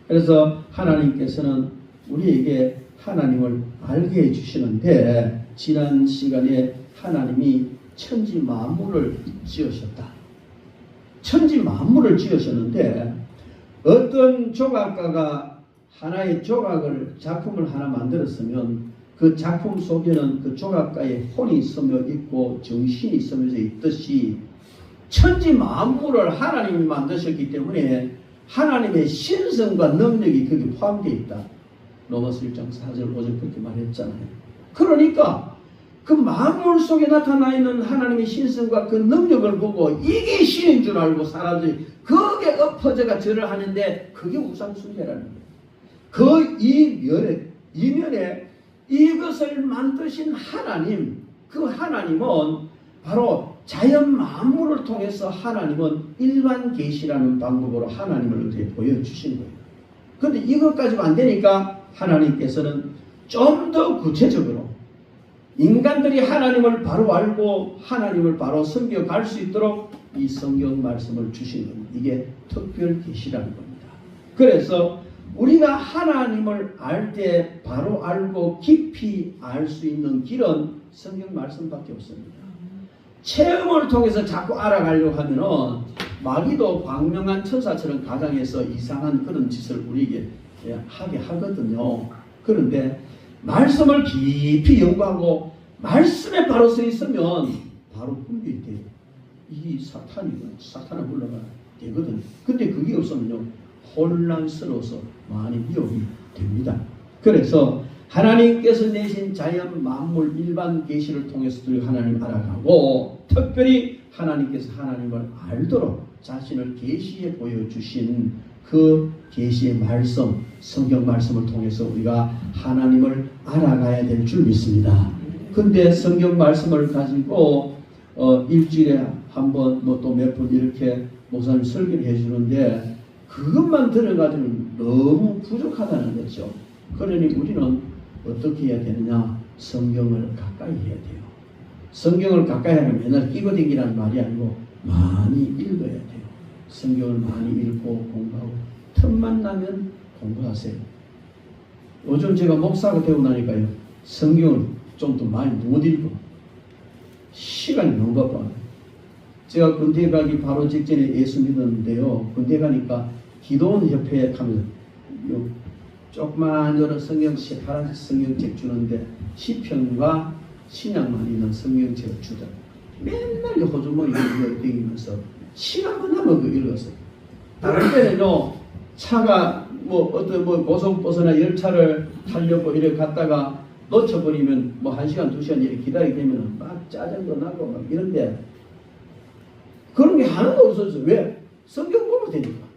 그래서 하나님께서는 우리에게 하나님을 알게 해주시는데 지난 시간에 하나님이 천지 만물을 지으셨다. 천지 만물을 지으셨는데 어떤 조각가가 하나의 조각을 작품을 하나 만들었으면 그 작품 속에는 그 조각가의 혼이 스며 있고 정신이 스며져 있듯이 천지 만물을 하나님이 만드셨기 때문에 하나님의 신성과 능력이 거기 포함되어 있다. 로마서 1장 4절 5절 그렇게 말했잖아요. 그러니까 그 만물 속에 나타나 있는 하나님의 신성과 그 능력을 보고 이게 신인 줄 알고 사람들이 거기에 엎어져가 절을 하는데 그게 우상숭배라는 거예요. 그 이면에 이것을 만드신 하나님, 그 하나님은 바로 자연 만물을 통해서 하나님은 일반 계시라는 방법으로 하나님을 어떻게 보여주신 거예요. 그런데 이것까지도 안 되니까 하나님께서는 좀 더 구체적으로 인간들이 하나님을 바로 알고 하나님을 바로 섬겨갈 수 있도록 이 성경 말씀을 주신 겁니다. 이게 특별 계시라는 겁니다. 그래서 우리가 하나님을 알 때 바로 알고 깊이 알 수 있는 길은 성경 말씀밖에 없습니다. 체험을 통해서 자꾸 알아가려고 하면은 마귀도 광명한 천사처럼 가장해서 이상한 그런 짓을 우리에게 하게 하거든요. 그런데 말씀을 깊이 연구하고 말씀에 바로 서 있으면 바로 분별이 돼요. 이 사탄을 물러가야 되거든요. 근데 그게 없으면요 혼란스러워서 많이 위협이 됩니다. 그래서 하나님께서 내신 자연 만물 일반 계시를 통해서 하나님 알아가고 특별히 하나님께서 하나님을 알도록 자신을 계시해 보여주신 그 계시의 말씀, 성경 말씀을 통해서 우리가 하나님을 알아가야 될 줄 믿습니다. 근데 성경 말씀을 가지고 일주일에 한 번 뭐 또 몇 번 이렇게 목사님 설교를 해주는데 그것만 들어가지고 너무 부족하다는 거죠. 그러니 우리는 어떻게 해야 되느냐? 성경을 가까이 해야 돼요. 성경을 가까이 하면 맨날 끼고댕기라는 말이 아니고 많이 읽어야 돼요. 성경을 많이 읽고 공부하고 틈만 나면 공부하세요. 요즘 제가 목사가 되고 나니까요 성경을 좀 더 많이 못 읽고 시간이 너무 바빠요. 제가 군대 가기 바로 직전에 예수 믿었는데요. 군대 가니까 기도원 협회에 가면 조그만 여러 성경책, 파란색 성경책 주는데 시편과 신약만 있는 성경책을 주더라고요. 맨날 호주머니 댕기면서 시간만 나면 그 읽었어요. 다른 때는요 차가 고속버스나 열차를 타려고 이렇게 갔다가 놓쳐버리면 1시간 2시간 이렇게 기다리게 되면 막 짜증도 나고 막 이런데 그런 게 하나도 없었어요. 왜? 성경 보면 되니까.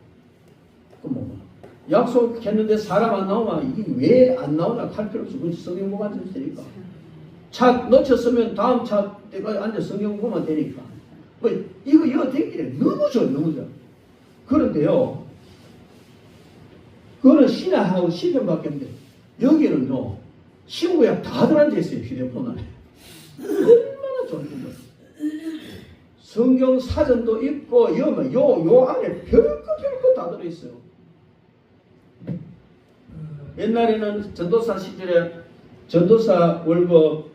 약속했는데 사람 안 나오면 이게 왜 안 나오나 할 필요 없어. 그냥 성경 보면 앉아도 되니까. 차 놓쳤으면 다음 차 때까지 앉아서 성경 보면 되니까. 이거 되기래 너무 좋아, 너무 좋아. 그런데요, 그거는 신화하고 시편밖에 없는데 여기는요 친구야 다 들어앉아있어요. 휴대폰 안에. 얼마나 좋은 거예요. 성경 사전도 있고 요 안에 별거 다 들어있어요. 옛날에는 전도사 시절에 전도사 월급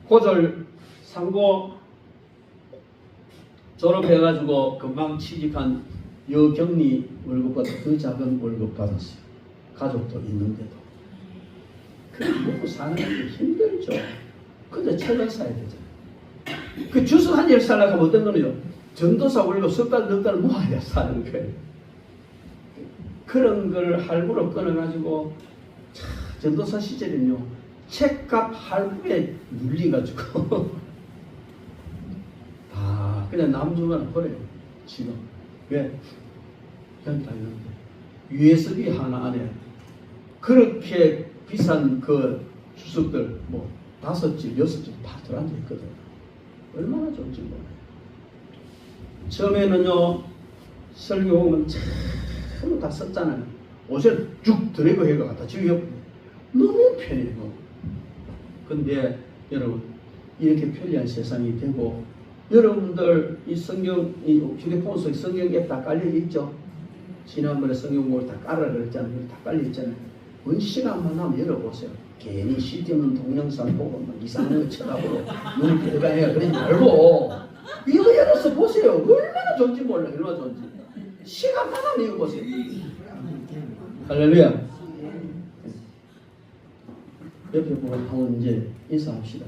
고졸 상고 졸업해가지고 금방 취직한 여경리 월급보다 더 작은 월급 받았어요. 가족도 있는데도. 그래 먹고 사는 게 힘들죠. 근데 책을 사야 되잖아요. 그 주스 한 잔 살려고 하면 어떤 거는요. 전도사 월급 석 달, 넉 달 모아야 사는 거예요. 그런 걸 할부로 끊어가지고 전도사 시절에는요. 책값 할부에 눌리가지고 다 그냥 남중간에 버려요. 지금. 왜? 그냥 다 있는데 USB 하나 안에 그렇게 비싼 그 주석들 뭐 5집, 6집 다 들어앉아 있거든. 얼마나 좋은지 몰라요. 처음에는요 설교 오면 전부 다 썼잖아요. 옷을 쭉 드래그 해가 갖다 지금 너무 편해요. 근데 여러분 이렇게 편리한 세상이 되고 여러분들 이 성경 이 휴대폰 속에 성경 앱 다 깔려 있죠. 지난번에 성경을 다 깔아 그랬잖아요. 다 깔려 있잖아요. 원 시간만 하면 열어보세요. 괜히 쓸데없는 동영상 보고 막 이상한 거 쳐다보고 눈을 들어가야 그러지 말고 이거 열어서 보세요. 얼마나 좋은지 몰라요. 얼마나 좋은지. 시간만 하면 이거 보세요. 할렐루야. 옆에 보고 한번 이제 인사합시다.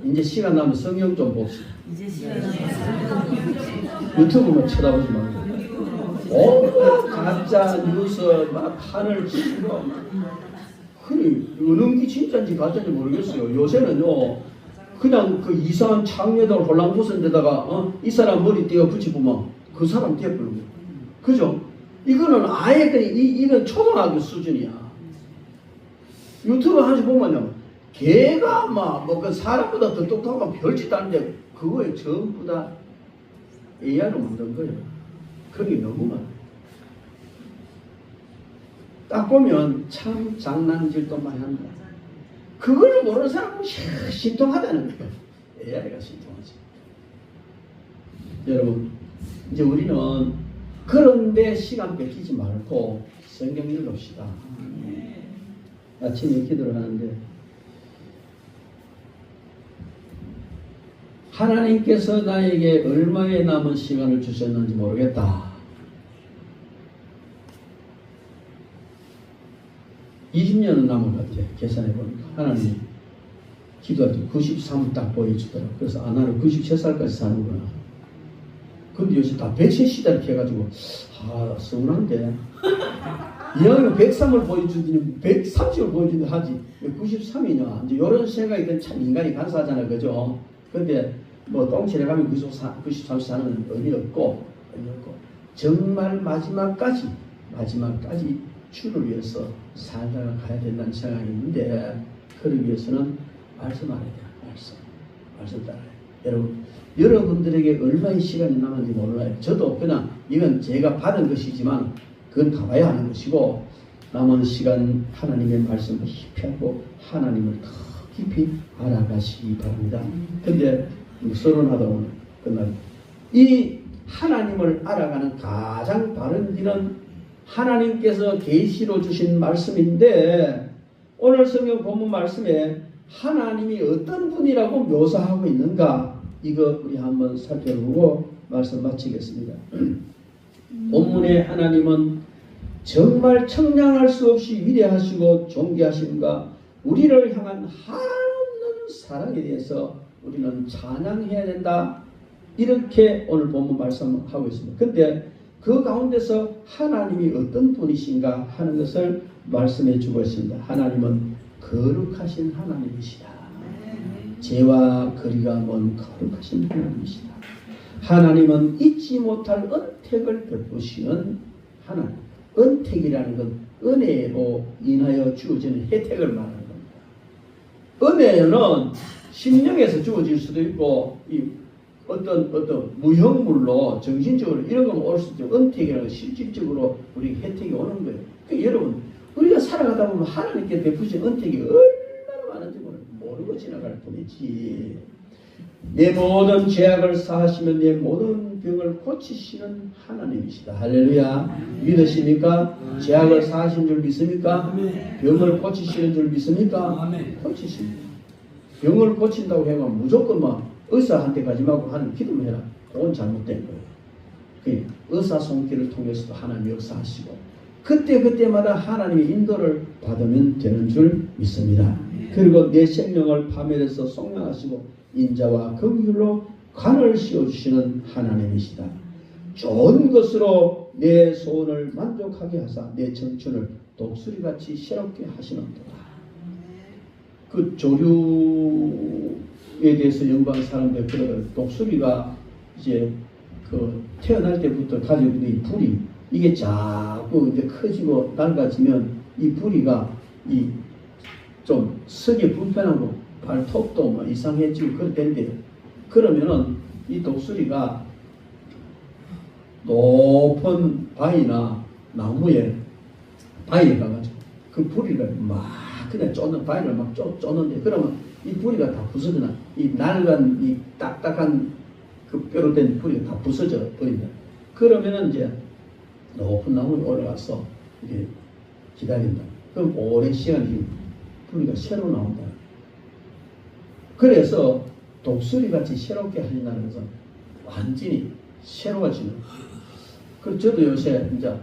이제 시간 나면 성경 좀 봅시다. 이제 시간 유튜브만 쳐다보지 말고. 가짜 뉴스 막 판을 치고 그래 어느 게 진짜인지 가짜인지 모르겠어요. 요새는요 그냥 그 이상한 창에다가 홀랑부슨 데다가 이 사람 머리 띄어 붙이보면 그 사람 떼어버리는 거예요. 그죠? 이거는 아예 그냥 이건 초등학교 수준이야. 유튜브 하나씩 보면요 걔가 막 뭐 그 사람보다 더 똑똑하고 별짓도 않는데 그거에 전부 다 AI로 만든 거예요. 그게 너무 많아요. 딱 보면 참 장난질도 많이 한다. 그걸 모르는 사람은 신통하다는 거예요. AI가 신통하지. 여러분 이제 우리는 그런데 시간 뺏기지 말고 성경 읽읍시다. 아침에 기도를 하는데 하나님께서 나에게 얼마의 남은 시간을 주셨는지 모르겠다. 20년은 남은 것 같아요. 계산해 보니까. 하나님 기도할 때 93 딱 보여주더라고요. 그래서 나는 93살까지 사는구나. 근데 요새 다 170달 이렇게 해가지고 서운한데 이왕이면 103을 보여주더니 130을 보여주는데 하지 93이냐 이제 이런 생각이 든 참 인간이 간사하잖아요. 그죠? 근데 뭐 똥칠해 가면 93 사는 의미 없고 정말 마지막까지 주를 위해서 살다가 가야 된다는 생각이 있는데 그러기 위해서는 말씀 알아야 돼요. 말씀 따라야 돼요. 여러분들에게 얼마의 시간이 남았는지 몰라요. 저도 그냥 이건 제가 받은 것이지만 그건 가봐야 하는 것이고 남은 시간 하나님의 말씀을 깊이 하고 하나님을 더 깊이 알아가시기 바랍니다. 근데 서론하다 오늘 끝나고 이 하나님을 알아가는 가장 바른 길은 하나님께서 계시로 주신 말씀인데 오늘 성경 본문 말씀에 하나님이 어떤 분이라고 묘사하고 있는가 이거 우리 한번 살펴보고 말씀 마치겠습니다. 본문의 하나님은 정말 청량할 수 없이 위대하시고 존귀하심과 우리를 향한 한없는 사랑에 대해서 우리는 찬양해야 된다. 이렇게 오늘 본문 말씀하고 있습니다. 근데 그 가운데서 하나님이 어떤 분이신가 하는 것을 말씀해 주고 있습니다. 하나님은 거룩하신 하나님이시다. 죄와 거리가 먼 거룩하신 하나님이시다. 하나님은 잊지 못할 은택을 베푸시는 하나님. 은택이라는 건 은혜로 인하여 주어지는 혜택을 말하는 겁니다. 은혜는 심령에서 주어질 수도 있고 어떤 무형물로 정신적으로 이런 거는 올 수도 있고 은택이라는 실질적으로 우리 혜택이 오는 거예요. 그러니까 여러분 우리가 살아가다 보면 하나님께 베푸신 은택이 얼마나 많은지 모르고 지나갈 뿐이지. 내 모든 죄악을 사하시면 내 모든 병을 고치시는 하나님이시다. 할렐루야. 믿으십니까? 죄악을 사하신 줄 믿습니까? 병을 고치시는 줄 믿습니까? 고치십니다. 병을 고친다고 해면 무조건 막 의사한테 가지 말고 하는 기도를 해라. 그건 잘못된 거예요. 의사손길을 통해서도 하나님 역사하시고 그때마다 하나님의 인도를 받으면 되는 줄 믿습니다. 그리고 내 생명을 파멸해서 속량하시고 인자와 긍휼로 관을 씌워주시는 하나님이시다. 좋은 것으로 내 소원을 만족하게 하사 내 청춘을 독수리같이 새롭게 하시는도다. 그 조류에 대해서 연구한 사람들 그러더라고요. 독수리가 이제 그 태어날 때부터 가지고 있는 이 부리 이게 자꾸 이제 커지고 낡아지면 이 부리가 이 좀 서기 불편하고 발톱도 뭐 이상해지고 그런데 그러면은 이 독수리가 높은 바위나 나무에 바위에 가가지고 그 부리를 막 그냥 쫓는 바위를 막 쫓는데 그러면 이 부리가 다 부서져나 이 낡은 이 딱딱한 그 뼈로 된 부리가 다 부서져 버린다. 그러면은 이제 높은 나무에 올라가서 이게 기다린다. 그럼 오랜 시간 뒤에 부리가 새로 나온다. 그래서 독수리같이 새롭게 하신다는 것은 완전히 새로워지는. 그래서 저도 요새 이제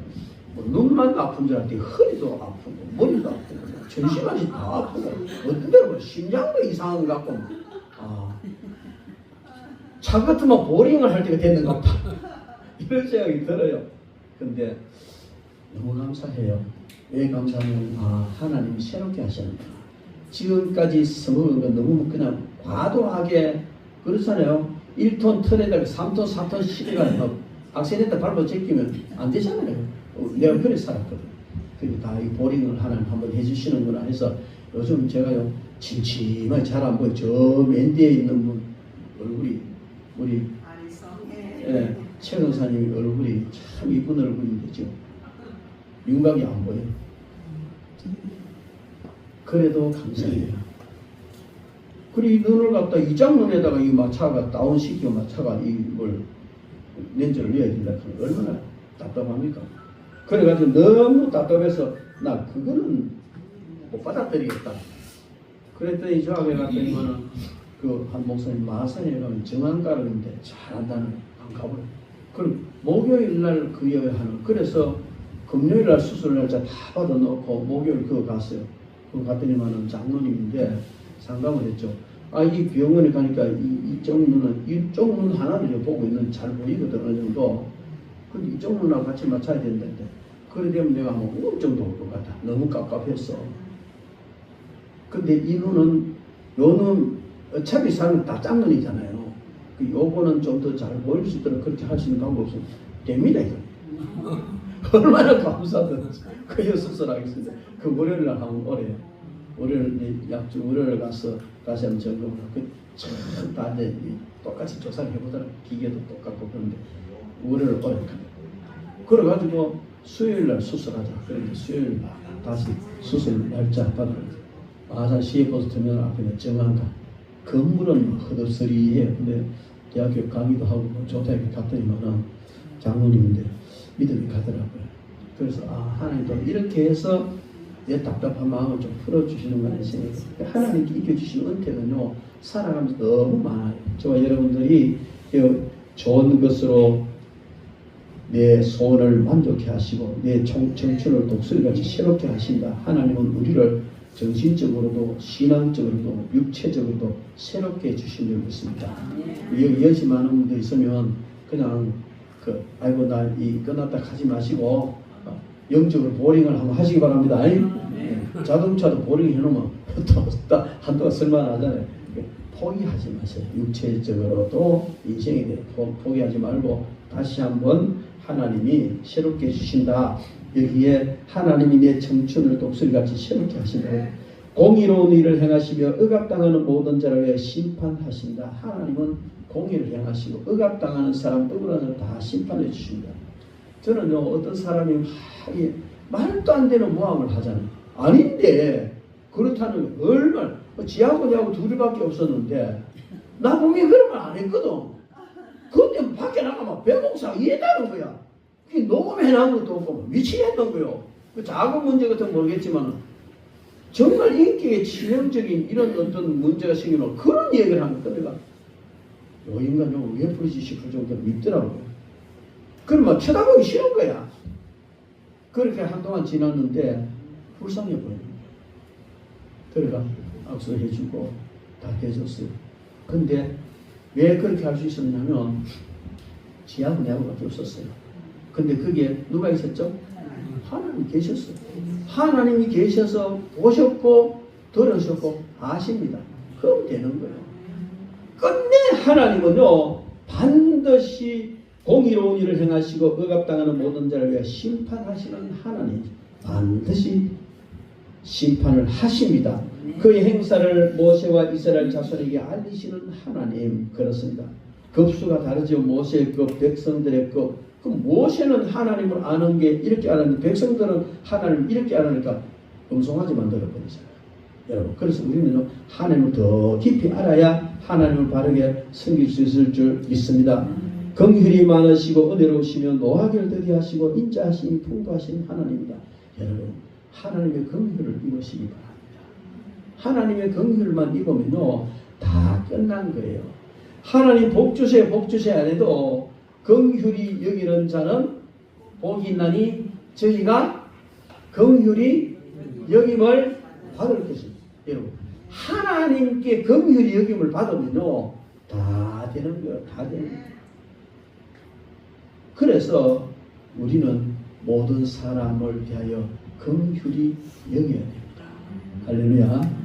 뭐 눈만 아픈 줄 알았더니 허리도 아프고 머리도 아프고 전신까지 다 아프고 어떤 데는 심장도 이상한 것 같고 차 같으면 보링을 할 때가 됐는 것 같다. 이런 생각이 들어요. 근데 너무 감사해요. 왜 감사하면 하나님이 새롭게 하시는구나. 지금까지 써먹은 건 너무 그냥 과도하게 그렇잖아요. 1톤 턴에다가 3톤 4톤 시대가 악셀레터 밟아 제끼면 안 되잖아요. 내가 그래 살았거든. 그리고 다 이 보링을 하나님 한번 해주시는구나 해서 요즘 제가요 침침하게 잘 안 보여. 저 맨 뒤에 있는 분 얼굴이 우리 최 권사님 얼굴이 참 이쁜 얼굴인데 지금 윤곽이 안 보여. 그래도 감사해요. 그리고 이 눈을 갖다 이 장면에다가 이 마차가 다운시키고 마차가 이걸 렌즈를 넣어야 된다 하면 얼마나 답답합니까? 그래가지고 너무 답답해서 나 그거는 못 받아들이겠다. 그랬더니 저 앞에 갔더니만은 그 한 목사님 마산에 가면 정한가르인데 잘한다는 안 가버려. 그럼 목요일 날 그여야 하는. 그래서 금요일 날 수술 날짜 다 받아놓고 목요일 그거 갔어요. 그거 갔더니만은 장로님인데 상담을 했죠. 이 병원에 가니까 이쪽 눈 하나를 보고 있는 잘 보이거든 어느 정도. 근데 이쪽 눈하고 같이 맞춰야 된다는데 그래 되면 내가 뭐 우울증도 올 것 같아. 너무 깝깝했어. 근데 이 눈은 요 눈 어차피 사람은 다 짝눈이잖아요. 요거는 좀 더 잘 보일 수 있도록 그렇게 할 수 있는 방법이 없으면 됩니다 이거. 얼마나 감사하든지 그 수술하겠습니다. 그 월요일 날 하면 오래요. 월요일 약주 월요일 가서 다시 한번 점검을 하고 다 이제 똑같이 조사를 해보더라고요. 기계도 똑같고 그런데 월요일 오래 갑니다. 그래가지고 수요일 날 수술하자. 그런데 수요일 다시 수술 날짜 받으러요. 마산 시외버스터면 앞에 정한가. 건물은 허덥서리해요. 근데 대학교 강의도 하고 조사에 갔더니만은 장로님인데 믿음이 가더라고요. 그래서 하나님도 이렇게 해서 내 답답한 마음을 좀 풀어주시는 거라는 생각이 하나님께 이겨주신 은혜는요 살아가면서 너무 많아요. 저와 여러분들이 좋은 것으로 내 소원을 만족해 하시고 내 청춘을 독수리같이 새롭게 하신다. 하나님은 우리를 정신적으로도 신앙적으로도 육체적으로도 새롭게 해주신 줄 믿습니다. 여기 연시 많은 분들 있으면 그냥 아이고 나 끝났다 하지 마시고 영적으로 보링을 한번 하시기 바랍니다. 자동차도 보링 해놓으면 또 한동안 쓸만하잖아요. 포기하지 마세요. 육체적으로도 인생에 대해 포기하지 말고 다시 한번 하나님이 새롭게 해주신다. 여기에 하나님이 내 청춘을 독수리같이 새롭게 하신다. 공의로운 일을 행하시며 억압당하는 모든 자를 위해 심판하신다. 하나님은 공의를 행하시고 억압당하는 사람, 억울한 사람 다 심판해 주십니다. 저는요 어떤 사람이 말도 안 되는 모함을 하잖아요. 아닌데 그렇다는 게 얼마나 지하고 내하고 둘이밖에 없었는데 나 분명히 그런 말 안 했거든. 그때 밖에 나가면 배봉사 이해다는 거야. 그게 녹음해놓은 것도 없고 미치겠던 거요. 그 작은 문제 같은 건 모르겠지만 정말 인격에 치명적인 이런 어떤 문제가 생기면 그런 얘기를 하는 거야. 내가 요 인간 저거 왜 부르지 싶을 정도로 밉더라고요. 그러면 쳐다보기 싫은 거야. 그렇게 한동안 지났는데 불쌍해 보여요. 그러니까 악수해주고 다 해줬어요. 근데 왜 그렇게 할 수 있었냐면 지하고 내하고밖에 없었어요. 근데 그게 누가 있었죠? 하나님이 계셨어요. 하나님이 계셔서 보셨고 들으셨고 아십니다. 그럼 되는 거예요. 끝내 하나님은요 반드시 공의로운 일을 행하시고 억압당하는 모든 자를 위해 심판하시는 하나님, 반드시 심판을 하십니다. 그의 행사를 모세와 이스라엘 자손에게 알리시는 하나님. 그렇습니다. 급수가 다르죠. 모세의 급, 백성들의 급. 그럼 모세는 하나님을 아는 게 이렇게 알았는데 백성들은 하나님을 이렇게 알으니까 엉성하지만 들어버리잖아요. 여러분, 그래서 우리는 하나님을 더 깊이 알아야 하나님을 바르게 섬길 수 있을 줄 믿습니다. 긍휼이 많으시고 은혜로우시며 노하기를 더디하시고 인자하심이 풍부하신 하나님입니다. 여러분, 하나님의 긍휼을 입으시기 바랍니다. 하나님의 긍휼만 입으면요 다 끝난 거예요. 하나님 복 주세요, 복 주세요 안 해도 긍휼히 여기는 자는 복이 있나니 저희가 긍휼히 여김을 받을 것입니다. 여러분, 하나님께 긍휼히 여김을 받으면요 다 되는 거예요. 다 되는 거예요. 그래서 우리는 모든 사람을 대하여 긍휼히 여겨야 됩니다. 할렐루야.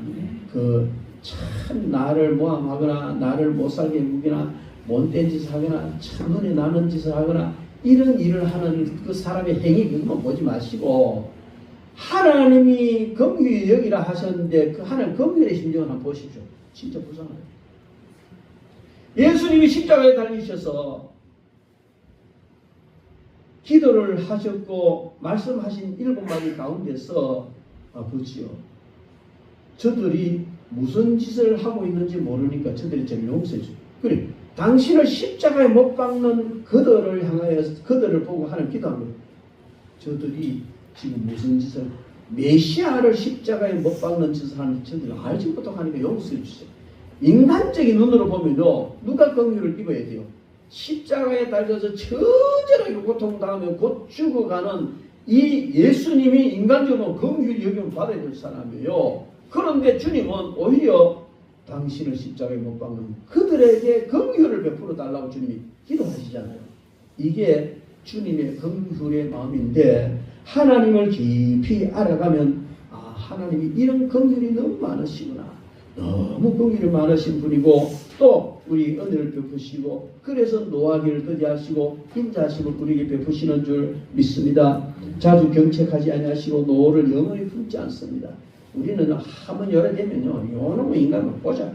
참 나를 모함하거나 나를 못살게 묵이나 못된 짓을 하거나 참 흔히 나는 짓을 하거나 이런 일을 하는 그 사람의 행위 그것만 보지 마시고 하나님이 긍휼히 여기라 하셨는데 그 하나님 긍휼의 심정을 한번 보십시오. 진짜 불쌍해요. 예수님이 십자가에 달리셔서 기도를 하셨고 말씀하신 7마디 가운데서 아버지요, 저들이 무슨 짓을 하고 있는지 모르니까 저들이 저를 용서해 주세요. 그래, 당신을 십자가에 못 박는 그들을 향하여 그들을 보고 하나님 기도한 거예요. 저들이 지금 무슨 짓을 메시아를 십자가에 못 박는 짓을 하는 저들을 알지 못하니까 용서해 주세요. 인간적인 눈으로 보면요 누가 긍휼을 입어야 돼요? 십자가에 달려서 처절하게 고통당하며 곧 죽어가는 이 예수님이 인간적으로 긍휼히 여김을 받아야 될 사람이에요. 그런데 주님은 오히려 당신을 십자가에 못 박는 그들에게 긍휼을 베풀어 달라고 주님이 기도하시잖아요. 이게 주님의 긍휼의 마음인데 하나님을 깊이 알아가면 하나님이 이런 긍휼이 너무 많으시구나. 너무 긍휼이 많으신 분이고 또 우리 은혜를 베푸시고 그래서 노하기를 더디하시고 인자하심을 우리에게 베푸시는 줄 믿습니다. 자주 경책하지 아니하시고 노를 영원히 품지 않습니다. 우리는 한번 열어대면요 요놈의 인간을 보자.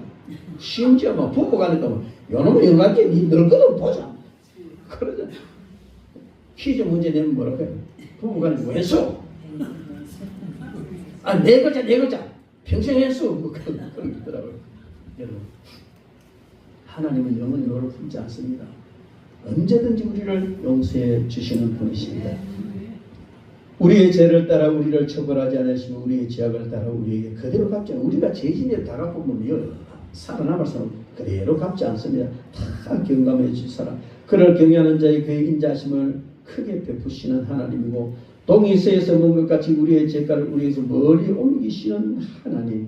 심지어 막 부부간에도 요놈의 인간께 니 늙어도 보자. 그러잖아요. 퀴즈 문제 내면 뭐라고 해요? 부부간에 뭐 했어? 네 글자 평생 했어. 그런 게 있더라고요. 여러분, 하나님은 영원히 너를 품지 않습니다. 언제든지 우리를 용서해 주시는 분이십니다. 우리의 죄를 따라 우리를 처벌하지 않으시고 우리의 죄악을 따라 우리에게 그대로 갚지 않습니다. 우리가 죄진에 다 갚으면 살아남을 사람 그대로 갚지 않습니다. 다 경감해 주실 사람. 그를 경외하는 자의 그의 인자하심을 크게 베푸시는 하나님이고 동이서에서 먹은 것 같이 우리의 죄가를 우리에서 멀리 옮기시는 하나님.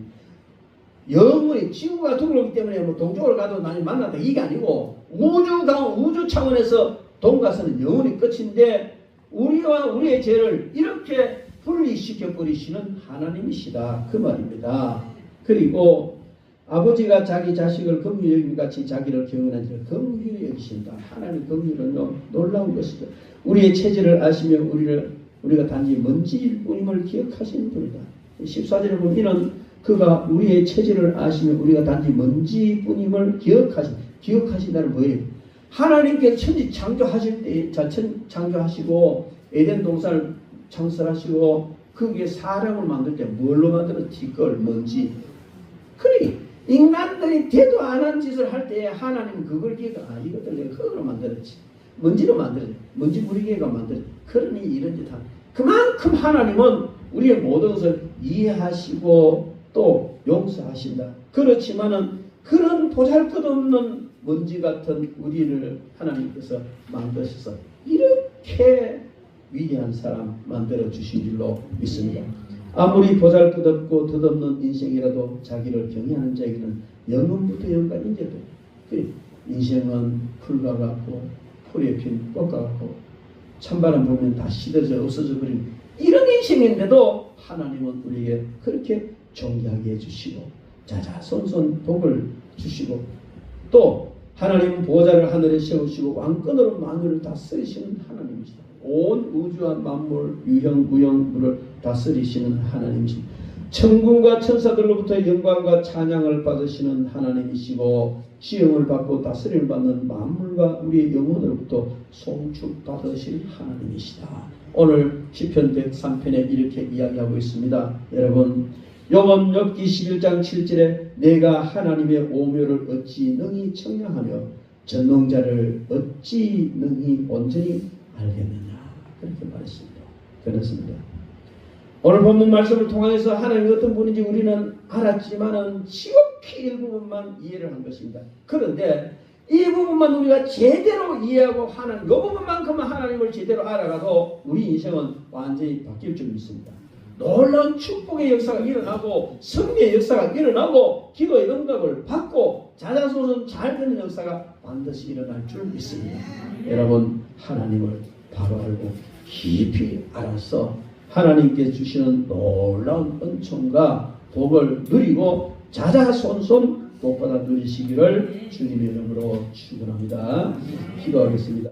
영원히 지구가 둥글기 때문에 뭐 동쪽을 가도 나를 만났다 이게 아니고 우주 차원에서 동가서는 영원히 끝인데 우리와 우리의 죄를 이렇게 분리시켜 버리시는 하나님이시다 그 말입니다. 그리고 아버지가 자기 자식을 긍휼히 여김 같이 자기를 경외하는 자를 긍휼히 여기신다. 하나님 긍휼은요 놀라운 것이죠. 우리의 체질을 아시며 우리가 단지 먼지일 뿐임을 기억하시는 분이다. 14절에 보면 이는 그가 우리의 체질을 아시며 우리가 단지 먼지일 뿐임을 기억하신다는 뭐예요? 하나님께 천지 창조하실 때 창조하시고 에덴 동산을 창설하시고 거기에 사람을 만들 때 뭘로 만들었지? 그걸 먼지. 그래 인간들이 되도 안 한 짓을 할 때 하나님은 그걸 기가 이것들 내가 흙으로 만들었지. 먼지로 만들었지. 먼지 부리개가 만들었지. 그러니 이런 짓 하는. 그만큼 하나님은 우리의 모든 것을 이해하시고 또 용서하신다. 그렇지만은 그런 보잘것없는 먼지 같은 우리를 하나님께서 만드셔서 이렇게 위대한 사람 만들어 주신 줄로 믿습니다. 아무리 보잘것없고 덧없는 인생이라도 자기를 경외하는 자에게는 영원부터 영원까지인데도 인생은 풀과 같고 풀에 핀 꽃과 같고 찬바람 불면 다 시들어져 없어져 버린 이런 인생인데도 하나님은 우리에게 그렇게 존귀하게 해주시고 자자손손 복을 주시고 또 하나님은 보호자를 하늘에 세우시고 왕권으로 만유를 다스리시는 하나님이시다. 온 우주와 만물 유형 무형물을 다스리시는 하나님이시다. 천군과 천사들로부터 영광과 찬양을 받으시는 하나님이시고 지형을 받고 다스림을 받는 만물과 우리의 영혼으로부터 송축 받으실 하나님이시다. 오늘 시편 103편에 이렇게 이야기하고 있습니다. 여러분 요번 욥기 11장 7절에 내가 하나님의 오묘를 어찌 능히 청량하며 전능자를 어찌 능히 온전히 알겠느냐 그렇게 말했습니다. 그렇습니다. 오늘 본문 말씀을 통해서 하나님이 어떤 분인지 우리는 알았지만은 지극히 일부분만 이해를 한 것입니다. 그런데 이 부분만 우리가 제대로 이해하고 하나님, 이 부분만큼만 하나님을 제대로 알아가도 우리 인생은 완전히 바뀔 줄 믿습니다. 놀라운 축복의 역사가 일어나고 승리의 역사가 일어나고 기도의 응답을 받고 자자손손 잘 되는 역사가 반드시 일어날 줄 믿습니다. 여러분 하나님을 바로 알고 깊이 알아서 하나님께 주시는 놀라운 은총과 복을 누리고 자자손손 복받아 누리시기를 주님의 이름으로 축원합니다. 기도하겠습니다.